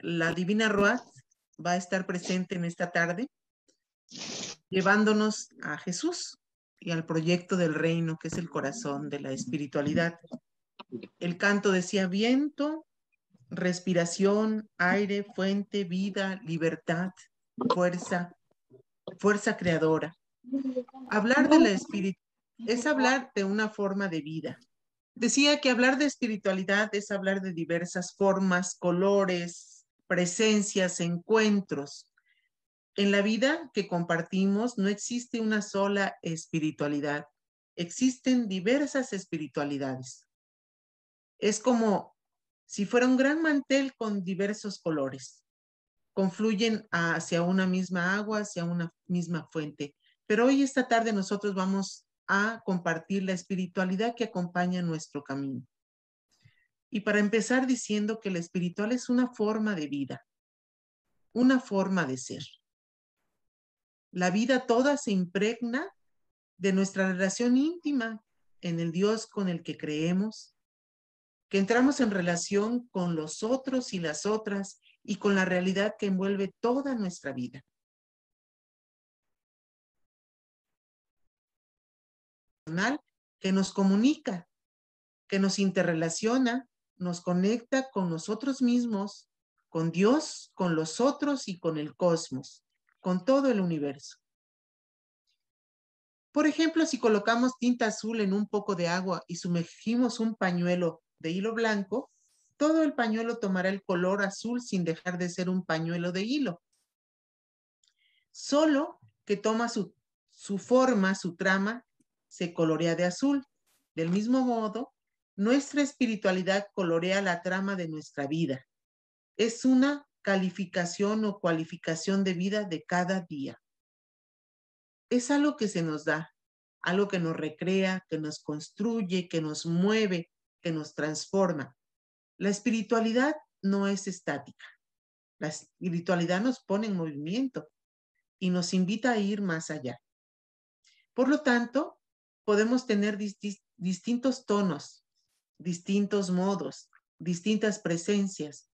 La Divina Ruach va a estar presente en esta tarde, llevándonos a Jesús y al proyecto del reino, que es el corazón de la espiritualidad. El canto decía viento, respiración, aire, fuente, vida, libertad, fuerza, fuerza creadora. Hablar de la espiritualidad es hablar de una forma de vida. Decía que hablar de espiritualidad es hablar de diversas formas, colores, presencias, encuentros. En la vida que compartimos no existe una sola espiritualidad, existen diversas espiritualidades. Es como si fuera un gran mantel con diversos colores. Confluyen hacia una misma agua, hacia una misma fuente. Pero hoy, esta tarde, nosotros vamos a compartir la espiritualidad que acompaña nuestro camino. Y para empezar diciendo que la espiritual es una forma de vida, una forma de ser. La vida toda se impregna de nuestra relación íntima en el Dios con el que creemos, que entramos en relación con los otros y las otras y con la realidad que envuelve toda nuestra vida. Que nos comunica, que nos interrelaciona, nos conecta con nosotros mismos, con Dios, con los otros y con el cosmos, con todo el universo. Por ejemplo, si colocamos tinta azul en un poco de agua y sumergimos un pañuelo de hilo blanco, todo el pañuelo tomará el color azul sin dejar de ser un pañuelo de hilo. Solo que toma su forma, su trama, se colorea de azul. Del mismo modo, nuestra espiritualidad colorea la trama de nuestra vida. Es una calificación o cualificación de vida de cada día. Es algo que se nos da, algo que nos recrea, que nos construye, que nos mueve, que nos transforma. La espiritualidad no es estática. La espiritualidad nos pone en movimiento y nos invita a ir más allá. Por lo tanto, podemos tener distintos tonos, distintos modos, distintas presencias,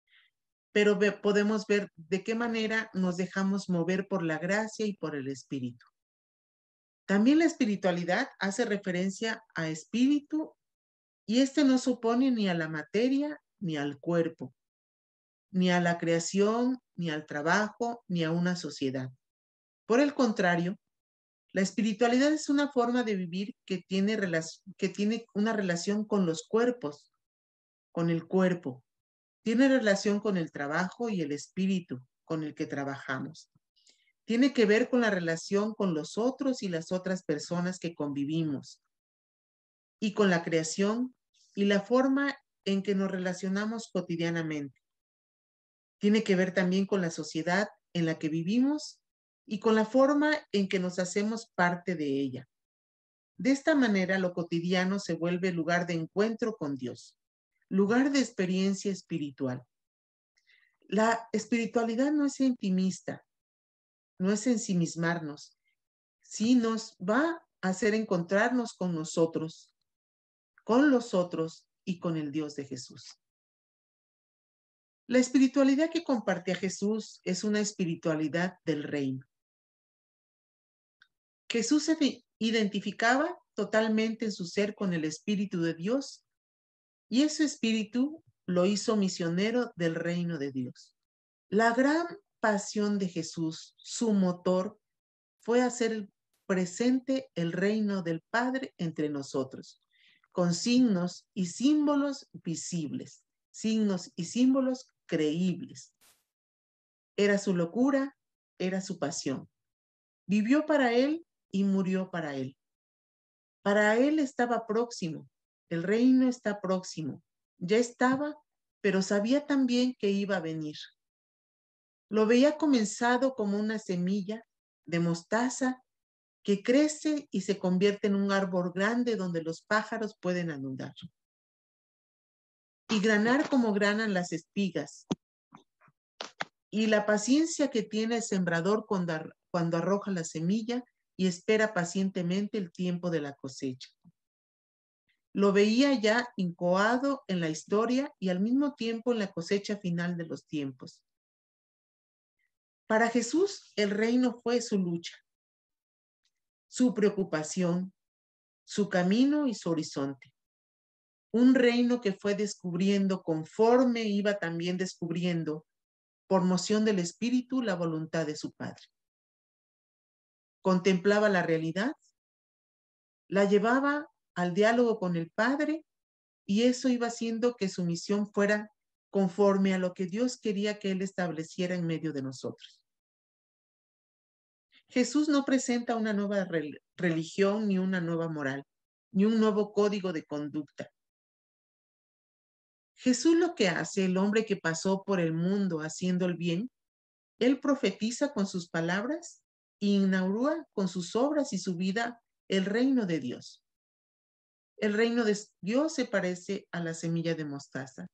pero podemos ver de qué manera nos dejamos mover por la gracia y por el espíritu. También la espiritualidad hace referencia a espíritu y este no se opone ni a la materia ni al cuerpo, ni a la creación, ni al trabajo, ni a una sociedad. Por el contrario, la espiritualidad es una forma de vivir que tiene una relación con los cuerpos, con el cuerpo. Tiene relación con el trabajo y el espíritu con el que trabajamos. Tiene que ver con la relación con los otros y las otras personas que convivimos. Y con la creación y la forma en que nos relacionamos cotidianamente. Tiene que ver también con la sociedad en la que vivimos y con la forma en que nos hacemos parte de ella. De esta manera, lo cotidiano se vuelve lugar de encuentro con Dios, lugar de experiencia espiritual. La espiritualidad no es intimista, no es ensimismarnos, sí nos va a hacer encontrarnos con nosotros, con los otros y con el Dios de Jesús. La espiritualidad que comparte a Jesús es una espiritualidad del reino. Jesús se identificaba totalmente en su ser con el Espíritu de Dios y ese Espíritu lo hizo misionero del reino de Dios. La gran pasión de Jesús, su motor, fue hacer presente el reino del Padre entre nosotros, con signos y símbolos visibles, signos y símbolos creíbles. Era su locura, era su pasión. Vivió para él y murió para él. Para él estaba próximo, el reino está próximo. Ya estaba, pero sabía también que iba a venir. Lo veía comenzado como una semilla de mostaza que crece y se convierte en un árbol grande donde los pájaros pueden anudar. Y granar como granan las espigas. Y la paciencia que tiene el sembrador cuando arroja la semilla y espera pacientemente el tiempo de la cosecha. Lo veía ya incoado en la historia y al mismo tiempo en la cosecha final de los tiempos. Para Jesús, el reino fue su lucha, su preocupación, su camino y su horizonte. Un reino que fue descubriendo conforme iba también descubriendo, por moción del Espíritu, la voluntad de su Padre. Contemplaba la realidad, la llevaba al diálogo con el Padre, y eso iba haciendo que su misión fuera conforme a lo que Dios quería que Él estableciera en medio de nosotros. Jesús no presenta una nueva religión, ni una nueva moral, ni un nuevo código de conducta. Jesús lo que hace, el hombre que pasó por el mundo haciendo el bien, Él profetiza con sus palabras e inaugura con sus obras y su vida el reino de Dios. El reino de Dios se parece a la semilla de mostaza.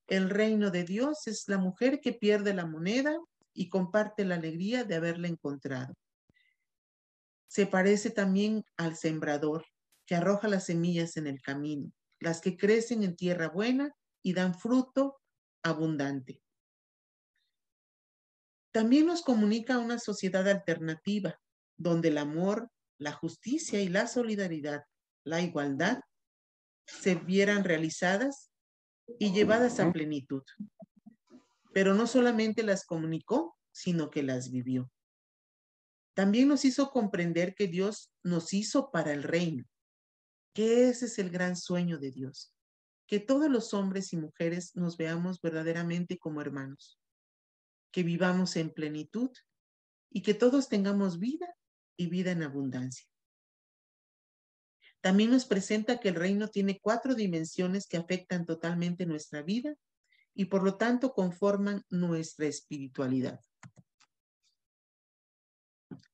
El reino de Dios es la mujer que pierde la moneda y comparte la alegría de haberla encontrado. Se parece también al sembrador que arroja las semillas en el camino, las que crecen en tierra buena y dan fruto abundante. También nos comunica una sociedad alternativa, donde el amor, la justicia y la solidaridad, la igualdad, se vieran realizadas y llevadas a plenitud. Pero no solamente las comunicó, sino que las vivió. También nos hizo comprender que Dios nos hizo para el reino, que ese es el gran sueño de Dios, que todos los hombres y mujeres nos veamos verdaderamente como hermanos, que vivamos en plenitud y que todos tengamos vida y vida en abundancia. También nos presenta que el reino tiene 4 dimensiones que afectan totalmente nuestra vida y por lo tanto conforman nuestra espiritualidad.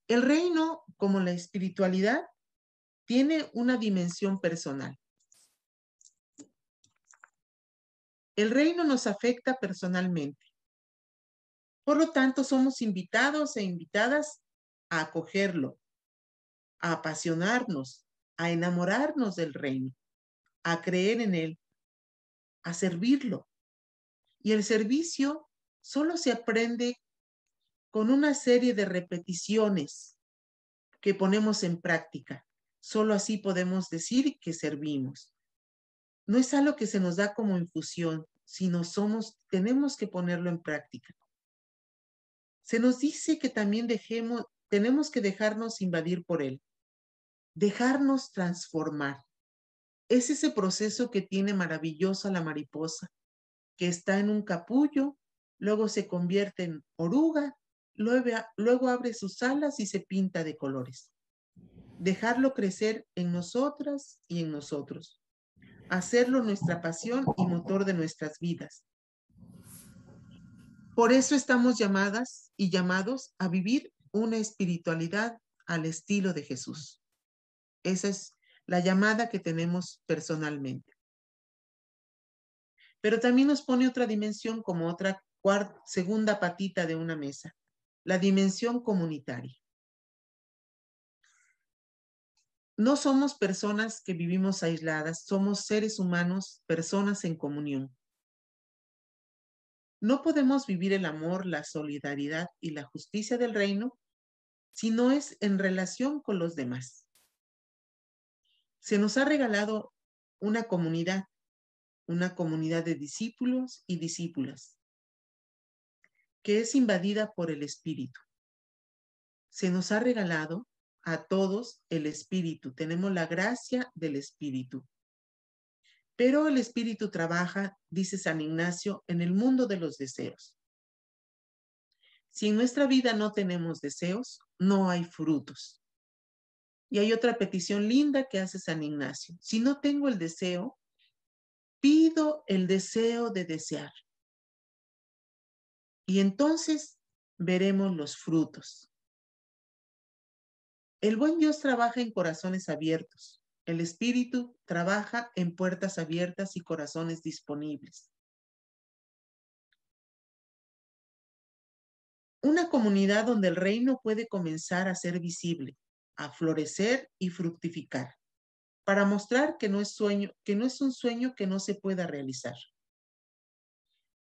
El reino, como la espiritualidad, tiene una dimensión personal. El reino nos afecta personalmente. Por lo tanto, somos invitados e invitadas a acogerlo, a apasionarnos, a enamorarnos del reino, a creer en él, a servirlo. Y el servicio solo se aprende con una serie de repeticiones que ponemos en práctica. Solo así podemos decir que servimos. No es algo que se nos da como infusión, sino tenemos que ponerlo en práctica. Se nos dice que también tenemos que dejarnos invadir por él, dejarnos transformar. Es ese proceso que tiene maravillosa la mariposa, que está en un capullo, luego se convierte en oruga, luego abre sus alas y se pinta de colores. Dejarlo crecer en nosotras y en nosotros. Hacerlo nuestra pasión y motor de nuestras vidas. Por eso estamos llamadas y llamados a vivir una espiritualidad al estilo de Jesús. Esa es la llamada que tenemos personalmente. Pero también nos pone otra dimensión como otra segunda patita de una mesa, la dimensión comunitaria. No somos personas que vivimos aisladas, somos seres humanos, personas en comunión. No podemos vivir el amor, la solidaridad y la justicia del reino si no es en relación con los demás. Se nos ha regalado una comunidad de discípulos y discípulas, que es invadida por el Espíritu. Se nos ha regalado a todos el Espíritu, tenemos la gracia del Espíritu. Pero el Espíritu trabaja, dice San Ignacio, en el mundo de los deseos. Si en nuestra vida no tenemos deseos, no hay frutos. Y hay otra petición linda que hace San Ignacio. Si no tengo el deseo, pido el deseo de desear. Y entonces veremos los frutos. El buen Dios trabaja en corazones abiertos. El Espíritu trabaja en puertas abiertas y corazones disponibles. Una comunidad donde el reino puede comenzar a ser visible, a florecer y fructificar, para mostrar que no es un sueño que no se pueda realizar.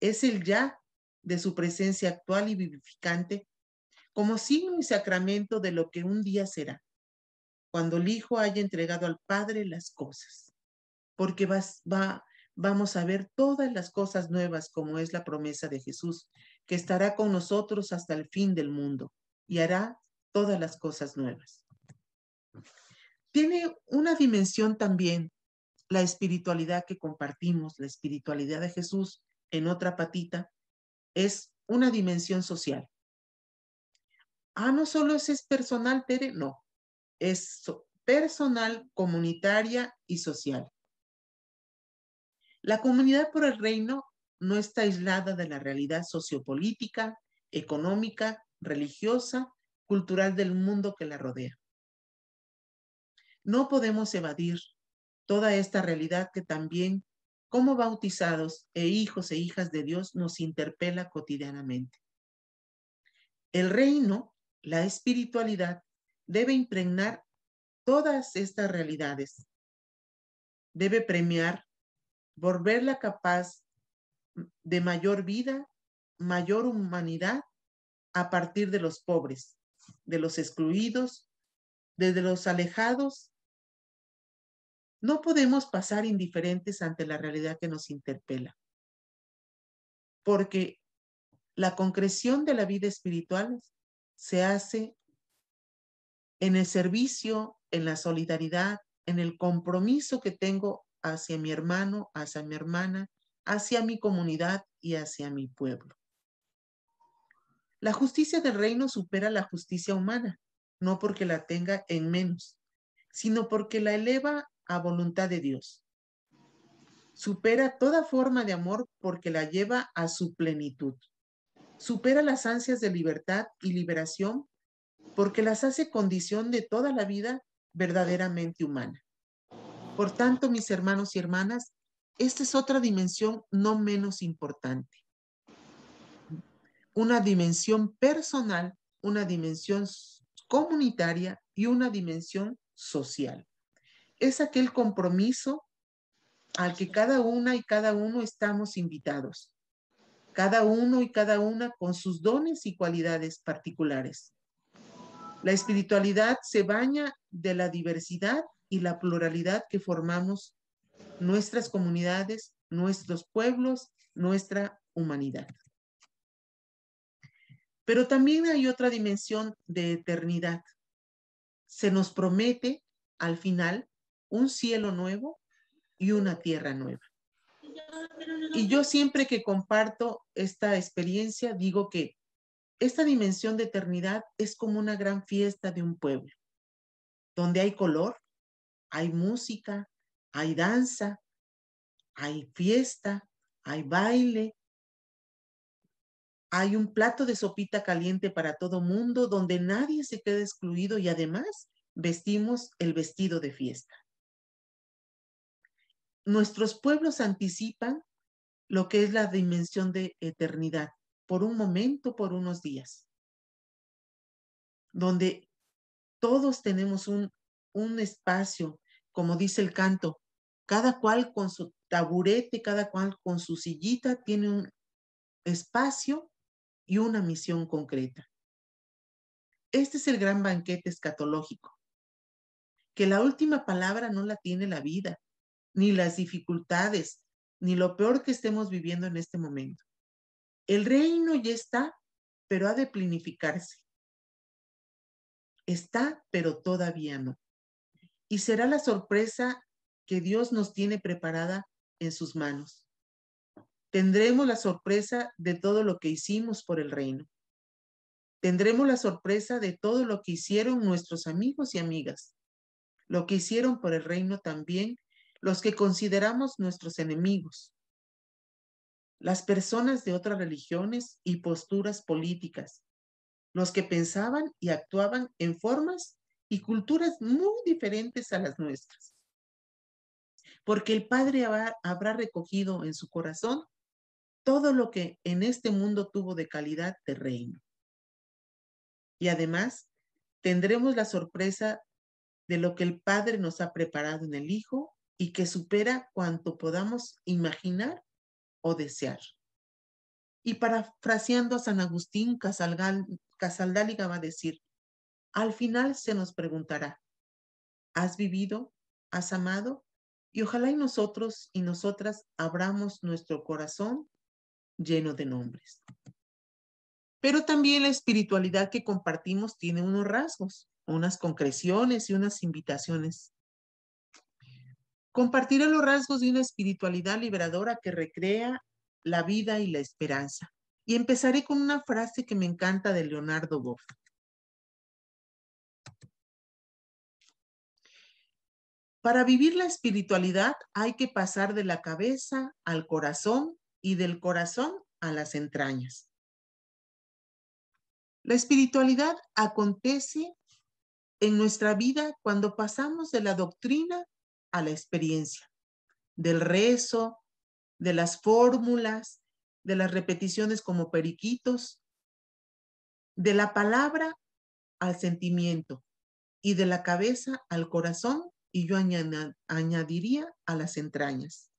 Es el ya de su presencia actual y vivificante como signo y sacramento de lo que un día será, cuando el Hijo haya entregado al Padre las cosas, porque vamos a ver todas las cosas nuevas, como es la promesa de Jesús, que estará con nosotros hasta el fin del mundo y hará todas las cosas nuevas. Tiene una dimensión también la espiritualidad que compartimos, la espiritualidad de Jesús en otra patita, es una dimensión social. No solo es personal, Tere, no, es personal, comunitaria y social. La comunidad por el reino no está aislada de la realidad sociopolítica, económica, religiosa, cultural del mundo que la rodea. No podemos evadir toda esta realidad que también, como bautizados e hijos e hijas de Dios, nos interpela cotidianamente. El reino, la espiritualidad, debe impregnar todas estas realidades. Debe premiar, volverla capaz de mayor vida, mayor humanidad a partir de los pobres, de los excluidos, de los alejados. No podemos pasar indiferentes ante la realidad que nos interpela, porque la concreción de la vida espiritual se hace en el servicio, en la solidaridad, en el compromiso que tengo hacia mi hermano, hacia mi hermana, hacia mi comunidad y hacia mi pueblo. La justicia del reino supera la justicia humana, no porque la tenga en menos, sino porque la eleva a voluntad de Dios. Supera toda forma de amor porque la lleva a su plenitud. Supera las ansias de libertad y liberación porque las hace condición de toda la vida verdaderamente humana. Por tanto, mis hermanos y hermanas, esta es otra dimensión no menos importante. Una dimensión personal, una dimensión comunitaria y una dimensión social. Es aquel compromiso al que cada una y cada uno estamos invitados. Cada uno y cada una con sus dones y cualidades particulares. La espiritualidad se baña de la diversidad y la pluralidad que formamos nuestras comunidades, nuestros pueblos, nuestra humanidad. Pero también hay otra dimensión de eternidad. Se nos promete al final un cielo nuevo y una tierra nueva. Y yo siempre que comparto esta experiencia digo que esta dimensión de eternidad es como una gran fiesta de un pueblo, donde hay color, hay música, hay danza, hay fiesta, hay baile, hay un plato de sopita caliente para todo mundo, donde nadie se queda excluido y además vestimos el vestido de fiesta. Nuestros pueblos anticipan lo que es la dimensión de eternidad, por un momento, por unos días, donde todos tenemos un espacio, como dice el canto, cada cual con su taburete, cada cual con su sillita, tiene un espacio y una misión concreta. Este es el gran banquete escatológico, que la última palabra no la tiene la vida, ni las dificultades, ni lo peor que estemos viviendo en este momento. El reino ya está, pero ha de planificarse. Está, pero todavía no. Y será la sorpresa que Dios nos tiene preparada en sus manos. Tendremos la sorpresa de todo lo que hicimos por el reino. Tendremos la sorpresa de todo lo que hicieron nuestros amigos y amigas, lo que hicieron por el reino también los que consideramos nuestros enemigos, las personas de otras religiones y posturas políticas, los que pensaban y actuaban en formas y culturas muy diferentes a las nuestras. Porque el Padre habrá recogido en su corazón todo lo que en este mundo tuvo de calidad de reino. Y además, tendremos la sorpresa de lo que el Padre nos ha preparado en el Hijo y que supera cuanto podamos imaginar o desear. Y parafraseando a San Agustín Casaldáliga va a decir, al final se nos preguntará, ¿has vivido? ¿Has amado? Y ojalá y nosotros y nosotras abramos nuestro corazón lleno de nombres. Pero también la espiritualidad que compartimos tiene unos rasgos, unas concreciones y unas invitaciones. Compartiré los rasgos de una espiritualidad liberadora que recrea la vida y la esperanza. Y empezaré con una frase que me encanta de Leonardo Boff. Para vivir la espiritualidad hay que pasar de la cabeza al corazón y del corazón a las entrañas. La espiritualidad acontece en nuestra vida cuando pasamos de la doctrina a la experiencia, del rezo, de las fórmulas, de las repeticiones como periquitos, de la palabra al sentimiento y de la cabeza al corazón, y yo añadiría a las entrañas.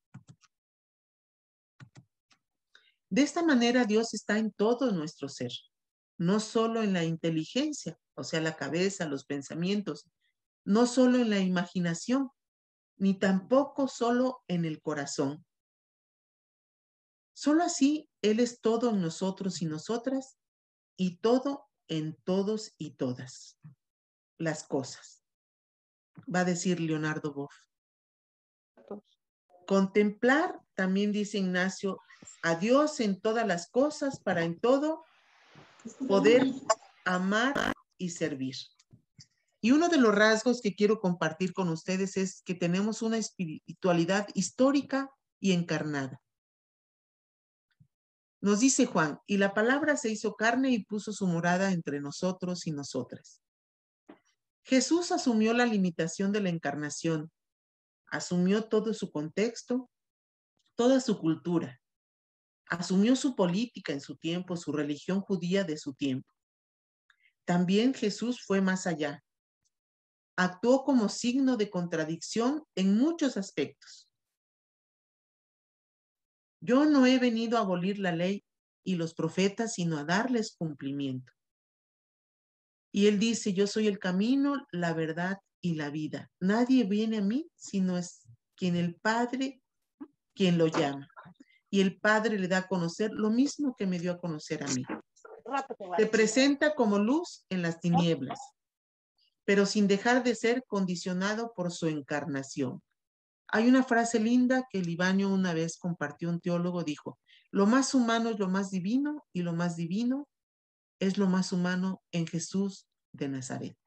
De esta manera Dios está en todo nuestro ser, no solo en la inteligencia, o sea, la cabeza, los pensamientos, no solo en la imaginación, ni tampoco solo en el corazón. Solo así Él es todo en nosotros y nosotras, y todo en todos y todas las cosas. Va a decir Leonardo Boff. Contemplar, también dice Ignacio, a Dios en todas las cosas para en todo poder amar y servir. Y uno de los rasgos que quiero compartir con ustedes es que tenemos una espiritualidad histórica y encarnada. Nos dice Juan, y la palabra se hizo carne y puso su morada entre nosotros y nosotras. Jesús asumió la limitación de la encarnación, asumió todo su contexto, toda su cultura, asumió su política en su tiempo, su religión judía de su tiempo. También Jesús fue más allá. Actuó como signo de contradicción en muchos aspectos. Yo no he venido a abolir la ley y los profetas, sino a darles cumplimiento. Y él dice, yo soy el camino, la verdad y la vida. Nadie viene a mí sino es quien el Padre, quien lo llama. Y el Padre le da a conocer lo mismo que me dio a conocer a mí. Se presenta como luz en las tinieblas, pero sin dejar de ser condicionado por su encarnación. Hay una frase linda que Libanio una vez compartió, un teólogo dijo, lo más humano es lo más divino y lo más divino es lo más humano en Jesús de Nazaret.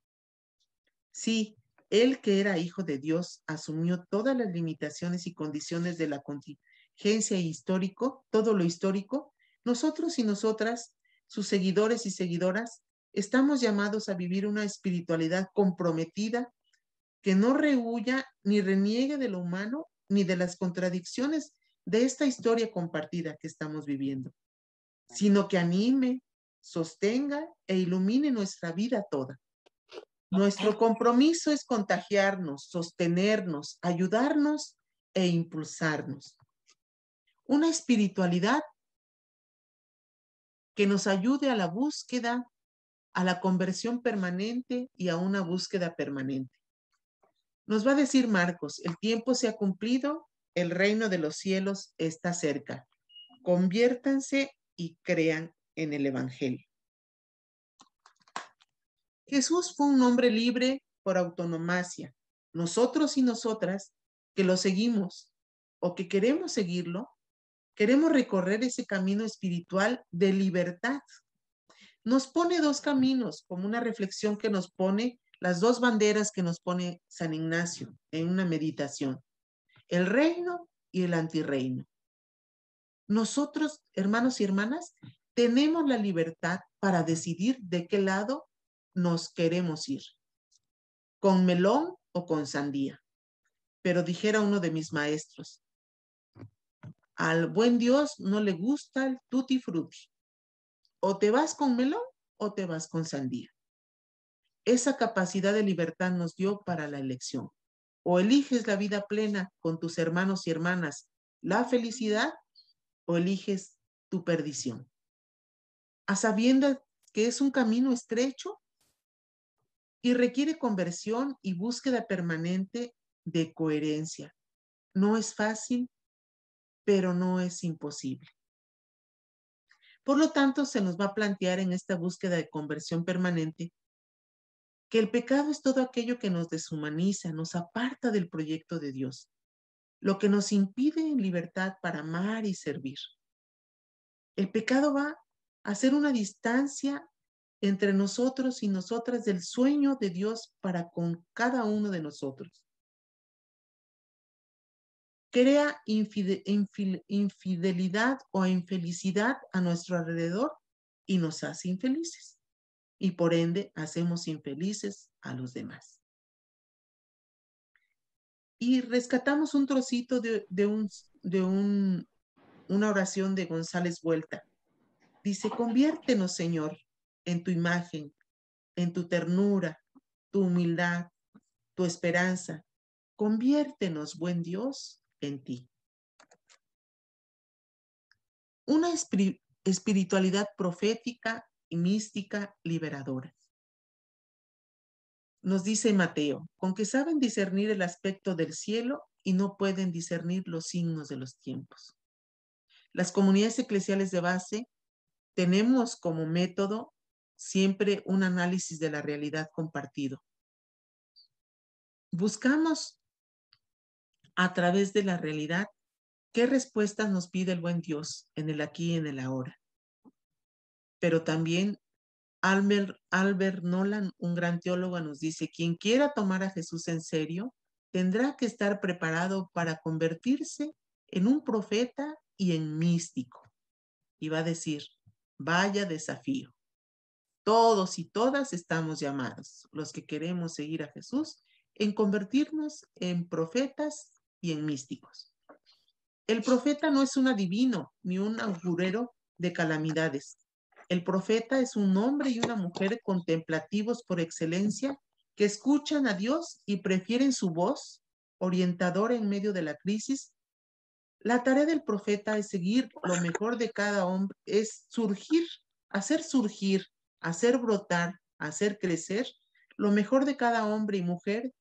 Sí, él que era hijo de Dios asumió todas las limitaciones y condiciones de la contingencia histórico, todo lo histórico. Nosotros y nosotras, sus seguidores y seguidoras, estamos llamados a vivir una espiritualidad comprometida que no rehuya ni reniegue de lo humano ni de las contradicciones de esta historia compartida que estamos viviendo, sino que anime, sostenga e ilumine nuestra vida toda. Nuestro compromiso es contagiarnos, sostenernos, ayudarnos e impulsarnos. Una espiritualidad que nos ayude a la búsqueda, a la conversión permanente y a una búsqueda permanente. Nos va a decir Marcos, el tiempo se ha cumplido, el reino de los cielos está cerca. Conviértanse y crean en el Evangelio. Jesús fue un hombre libre por autonomacia. Nosotros y nosotras que lo seguimos o que queremos seguirlo, queremos recorrer ese camino espiritual de libertad. Nos pone dos caminos, como una reflexión que nos pone, las dos banderas que nos pone San Ignacio en una meditación, el reino y el antirreino. Nosotros, hermanos y hermanas, tenemos la libertad para decidir de qué lado nos queremos ir, con melón o con sandía. Pero dijera uno de mis maestros, al buen Dios no le gusta el tutti frutti. O te vas con melón o te vas con sandía. Esa capacidad de libertad nos dio para la elección. O eliges la vida plena con tus hermanos y hermanas, la felicidad, o eliges tu perdición. A sabiendas que es un camino estrecho y requiere conversión y búsqueda permanente de coherencia. No es fácil, pero no es imposible. Por lo tanto, se nos va a plantear en esta búsqueda de conversión permanente que el pecado es todo aquello que nos deshumaniza, nos aparta del proyecto de Dios, lo que nos impide en libertad para amar y servir. El pecado va a hacer una distancia entre nosotros y nosotras del sueño de Dios para con cada uno de nosotros. Crea infidelidad o infelicidad a nuestro alrededor y nos hace infelices. Y por ende hacemos infelices a los demás. Y rescatamos un trocito una oración de González Vuelta. Dice, conviértenos, Señor, en tu imagen, en tu ternura, tu humildad, tu esperanza. Conviértenos, buen Dios, en ti. Una espiritualidad profética y mística liberadora. Nos dice Mateo, con que saben discernir el aspecto del cielo y no pueden discernir los signos de los tiempos. Las comunidades eclesiales de base tenemos como método siempre un análisis de la realidad compartido. Buscamos a través de la realidad qué respuestas nos pide el buen Dios en el aquí y en el ahora. Pero también Albert Nolan, un gran teólogo, nos dice, quien quiera tomar a Jesús en serio, tendrá que estar preparado para convertirse en un profeta y en místico. Y va a decir, vaya desafío. Todos y todas estamos llamados, los que queremos seguir a Jesús, en convertirnos en profetas y en místicos. El profeta no es un adivino ni un augurero de calamidades. El profeta es un hombre y una mujer contemplativos por excelencia que escuchan a Dios y prefieren su voz orientadora en medio de la crisis. La tarea del profeta es seguir lo mejor de cada hombre, es surgir, hacer brotar, hacer crecer lo mejor de cada hombre y mujer,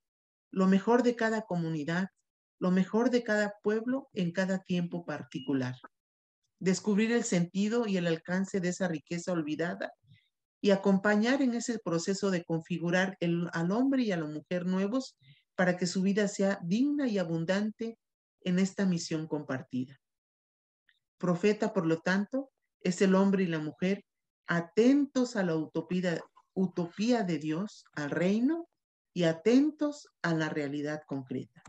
lo mejor de cada comunidad, lo mejor de cada pueblo en cada tiempo particular. Descubrir el sentido y el alcance de esa riqueza olvidada y acompañar en ese proceso de configurar al hombre y a la mujer nuevos para que su vida sea digna y abundante en esta misión compartida. Profeta, por lo tanto, es el hombre y la mujer atentos a la utopía de Dios, al reino, y atentos a la realidad concreta.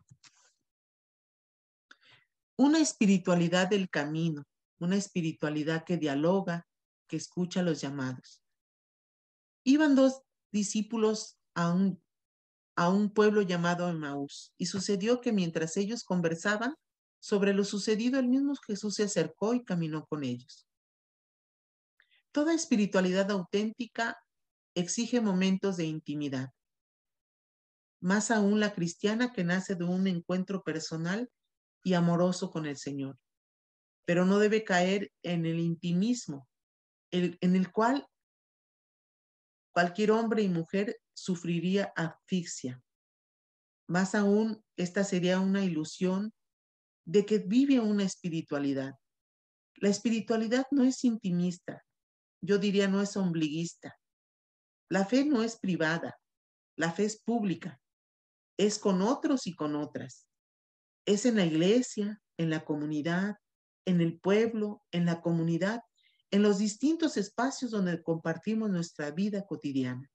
Una espiritualidad del camino, una espiritualidad que dialoga, que escucha los llamados. Iban dos discípulos a un pueblo llamado Emaús, y sucedió que mientras ellos conversaban sobre lo sucedido, el mismo Jesús se acercó y caminó con ellos. Toda espiritualidad auténtica exige momentos de intimidad, más aún la cristiana que nace de un encuentro personal y amoroso con el Señor, pero no debe caer en el intimismo, en el cual cualquier hombre y mujer sufriría asfixia. Más aún, esta sería una ilusión de que vive una espiritualidad. La espiritualidad no es intimista, yo diría no es ombliguista. La fe no es privada, la fe es pública, es con otros y con otras. Es en la iglesia, en la comunidad, en el pueblo, en la comunidad, en los distintos espacios donde compartimos nuestra vida cotidiana.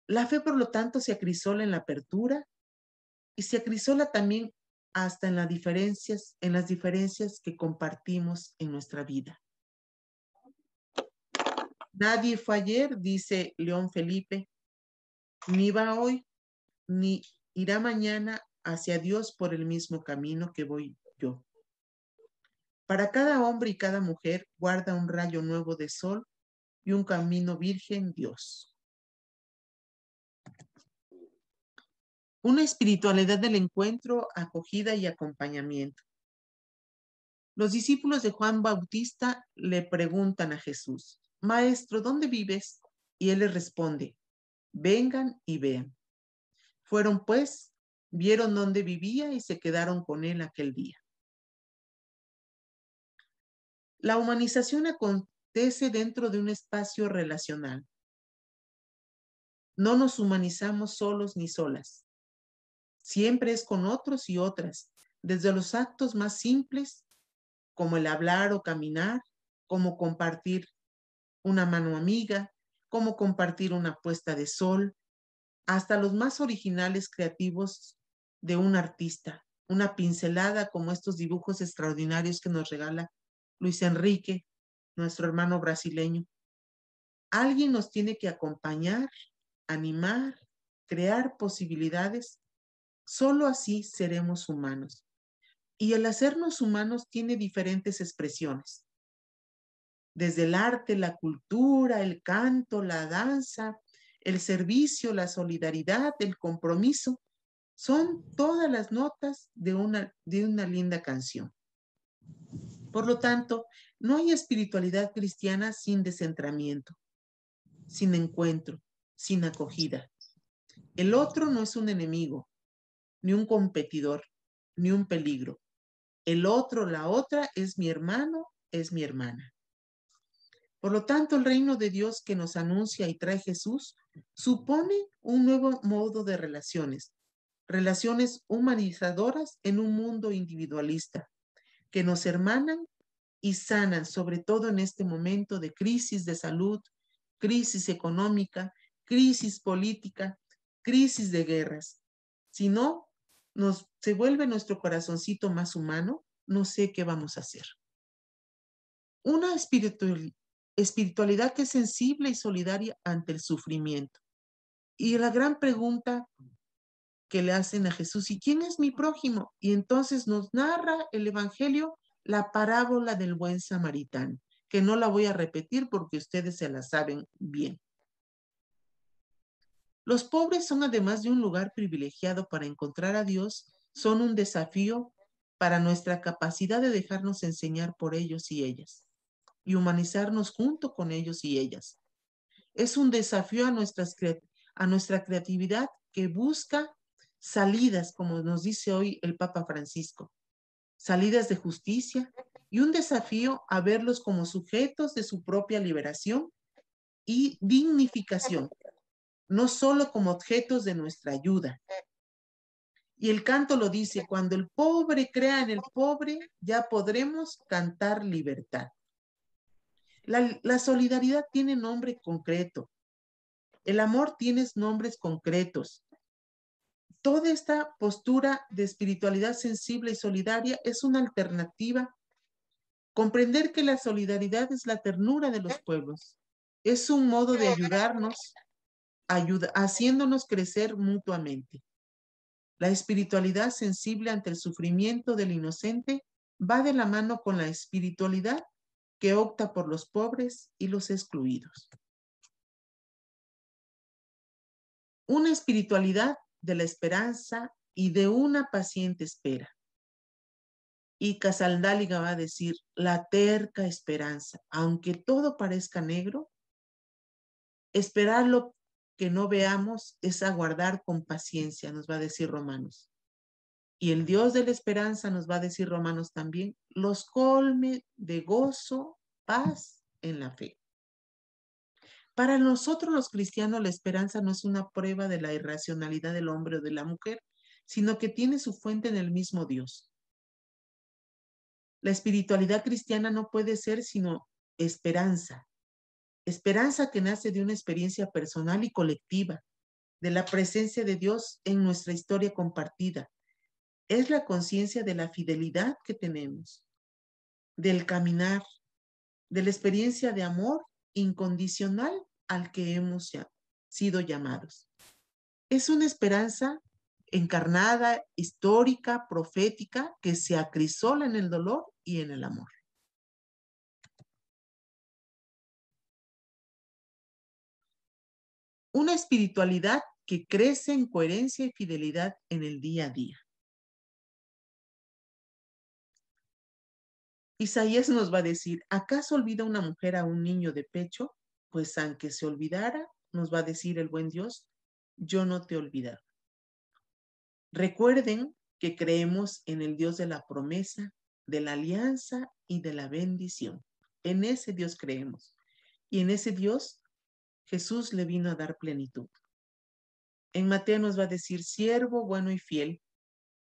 La fe, por lo tanto, se acrisola en la apertura y se acrisola también hasta en las diferencias que compartimos en nuestra vida. Nadie fue ayer, dice León Felipe, ni va hoy, ni irá mañana hacia Dios por el mismo camino que voy yo. Para cada hombre y cada mujer guarda un rayo nuevo de sol y un camino virgen Dios. Una espiritualidad del encuentro, acogida y acompañamiento. Los discípulos de Juan Bautista le preguntan a Jesús, Maestro, ¿dónde vives? Y él les responde, vengan y vean. Fueron pues, vieron dónde vivía y se quedaron con él aquel día. La humanización acontece dentro de un espacio relacional. No nos humanizamos solos ni solas. Siempre es con otros y otras, desde los actos más simples, como el hablar o caminar, como compartir una mano amiga, como compartir una puesta de sol, hasta los más originales creativos de un artista, una pincelada como estos dibujos extraordinarios que nos regala Luis Enrique, nuestro hermano brasileño. Alguien nos tiene que acompañar, animar, crear posibilidades. Solo así seremos humanos. Y el hacernos humanos tiene diferentes expresiones. Desde el arte, la cultura, el canto, la danza, el servicio, la solidaridad, el compromiso, son todas las notas de una linda canción. Por lo tanto, no hay espiritualidad cristiana sin descentramiento, sin encuentro, sin acogida. El otro no es un enemigo, ni un competidor, ni un peligro. El otro, la otra, es mi hermano, es mi hermana. Por lo tanto, el reino de Dios que nos anuncia y trae Jesús supone un nuevo modo de relaciones, relaciones humanizadoras en un mundo individualista, que nos hermanan y sanan, sobre todo en este momento de crisis de salud, crisis económica, crisis política, crisis de guerras. Si no se vuelve nuestro corazoncito más humano, no sé qué vamos a hacer. Una espiritualidad que es sensible y solidaria ante el sufrimiento. Y la gran pregunta que le hacen a Jesús, ¿y quién es mi prójimo? Y entonces nos narra el Evangelio la parábola del buen samaritano, que no la voy a repetir porque ustedes se la saben bien. Los pobres son, además de un lugar privilegiado para encontrar a Dios, son un desafío para nuestra capacidad de dejarnos enseñar por ellos y ellas y humanizarnos junto con ellos y ellas. Es un desafío a nuestra creatividad que busca salidas, como nos dice hoy el Papa Francisco, salidas de justicia y un desafío a verlos como sujetos de su propia liberación y dignificación, no solo como objetos de nuestra ayuda. Y el canto lo dice, cuando el pobre crea en el pobre, ya podremos cantar libertad. La solidaridad tiene nombre concreto. El amor tiene nombres concretos. Toda esta postura de espiritualidad sensible y solidaria es una alternativa. Comprender que la solidaridad es la ternura de los pueblos. Es un modo de ayudarnos, haciéndonos crecer mutuamente. La espiritualidad sensible ante el sufrimiento del inocente va de la mano con la espiritualidad que opta por los pobres y los excluidos. Una espiritualidad de la esperanza y de una paciente espera. Y Casaldáliga va a decir, la terca esperanza, aunque todo parezca negro, esperar lo que no veamos es aguardar con paciencia, nos va a decir Romanos. Y el Dios de la esperanza, nos va a decir Romanos también, los colme de gozo, paz en la fe. Para nosotros los cristianos la esperanza no es una prueba de la irracionalidad del hombre o de la mujer, sino que tiene su fuente en el mismo Dios. La espiritualidad cristiana no puede ser sino esperanza. Esperanza que nace de una experiencia personal y colectiva, de la presencia de Dios en nuestra historia compartida. Es la conciencia de la fidelidad que tenemos, del caminar, de la experiencia de amor incondicional al que hemos sido llamados. Es una esperanza encarnada, histórica, profética, que se acrisola en el dolor y en el amor. Una espiritualidad que crece en coherencia y fidelidad en el día a día. Isaías nos va a decir, ¿acaso olvida una mujer a un niño de pecho? Pues aunque se olvidara, nos va a decir el buen Dios, yo no te he olvidado. Recuerden que creemos en el Dios de la promesa, de la alianza y de la bendición. En ese Dios creemos. Y en ese Dios Jesús le vino a dar plenitud. En Mateo nos va a decir, siervo bueno y fiel,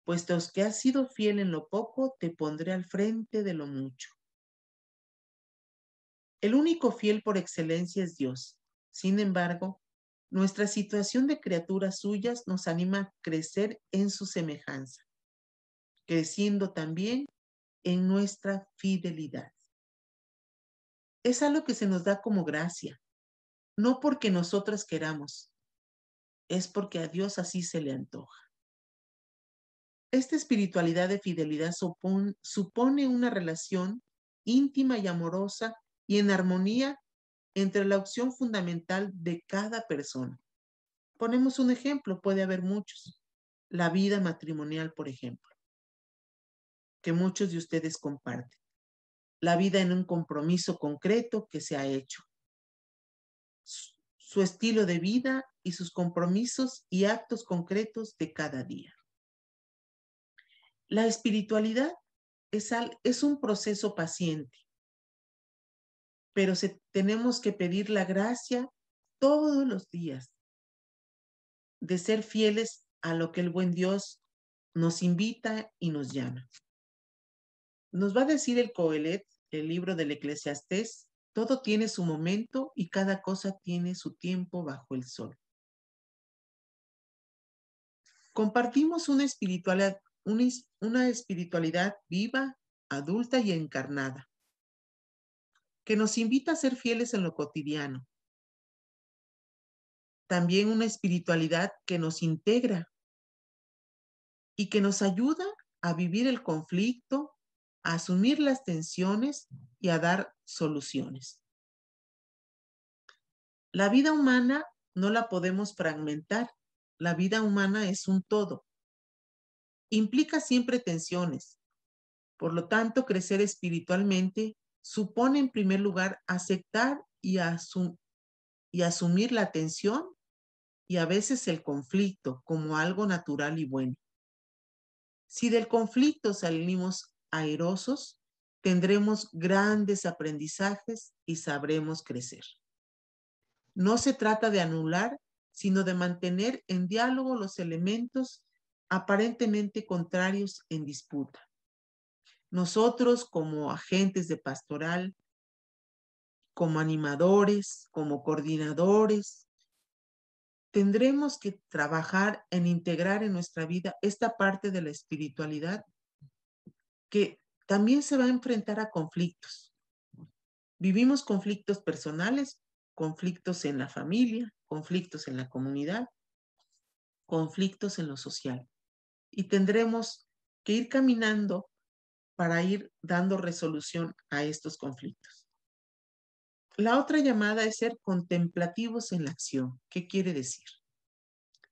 puesto que has sido fiel en lo poco, te pondré al frente de lo mucho. El único fiel por excelencia es Dios. Sin embargo, nuestra situación de criaturas suyas nos anima a crecer en su semejanza, creciendo también en nuestra fidelidad. Es algo que se nos da como gracia, no porque nosotros queramos, es porque a Dios así se le antoja. Esta espiritualidad de fidelidad supone una relación íntima y amorosa y en armonía entre la opción fundamental de cada persona. Ponemos un ejemplo, puede haber muchos. La vida matrimonial, por ejemplo, que muchos de ustedes comparten. La vida en un compromiso concreto que se ha hecho. Su estilo de vida y sus compromisos y actos concretos de cada día. La espiritualidad es un proceso paciente, pero tenemos que pedir la gracia todos los días de ser fieles a lo que el buen Dios nos invita y nos llama. Nos va a decir el Coelet, el libro del Eclesiastés, todo tiene su momento y cada cosa tiene su tiempo bajo el sol. Compartimos una espiritualidad viva, adulta y encarnada, que nos invita a ser fieles en lo cotidiano. También una espiritualidad que nos integra y que nos ayuda a vivir el conflicto, a asumir las tensiones y a dar soluciones. La vida humana no la podemos fragmentar. La vida humana es un todo. Implica siempre tensiones. Por lo tanto, crecer espiritualmente supone en primer lugar aceptar y asumir la tensión y a veces el conflicto como algo natural y bueno. Si del conflicto salimos airosos, tendremos grandes aprendizajes y sabremos crecer. No se trata de anular, sino de mantener en diálogo los elementos aparentemente contrarios en disputa. Nosotros, como agentes de pastoral, como animadores, como coordinadores, tendremos que trabajar en integrar en nuestra vida esta parte de la espiritualidad que también se va a enfrentar a conflictos. Vivimos conflictos personales, conflictos en la familia, conflictos en la comunidad, conflictos en lo social. Y tendremos que ir caminando para ir dando resolución a estos conflictos. La otra llamada es ser contemplativos en la acción. ¿Qué quiere decir?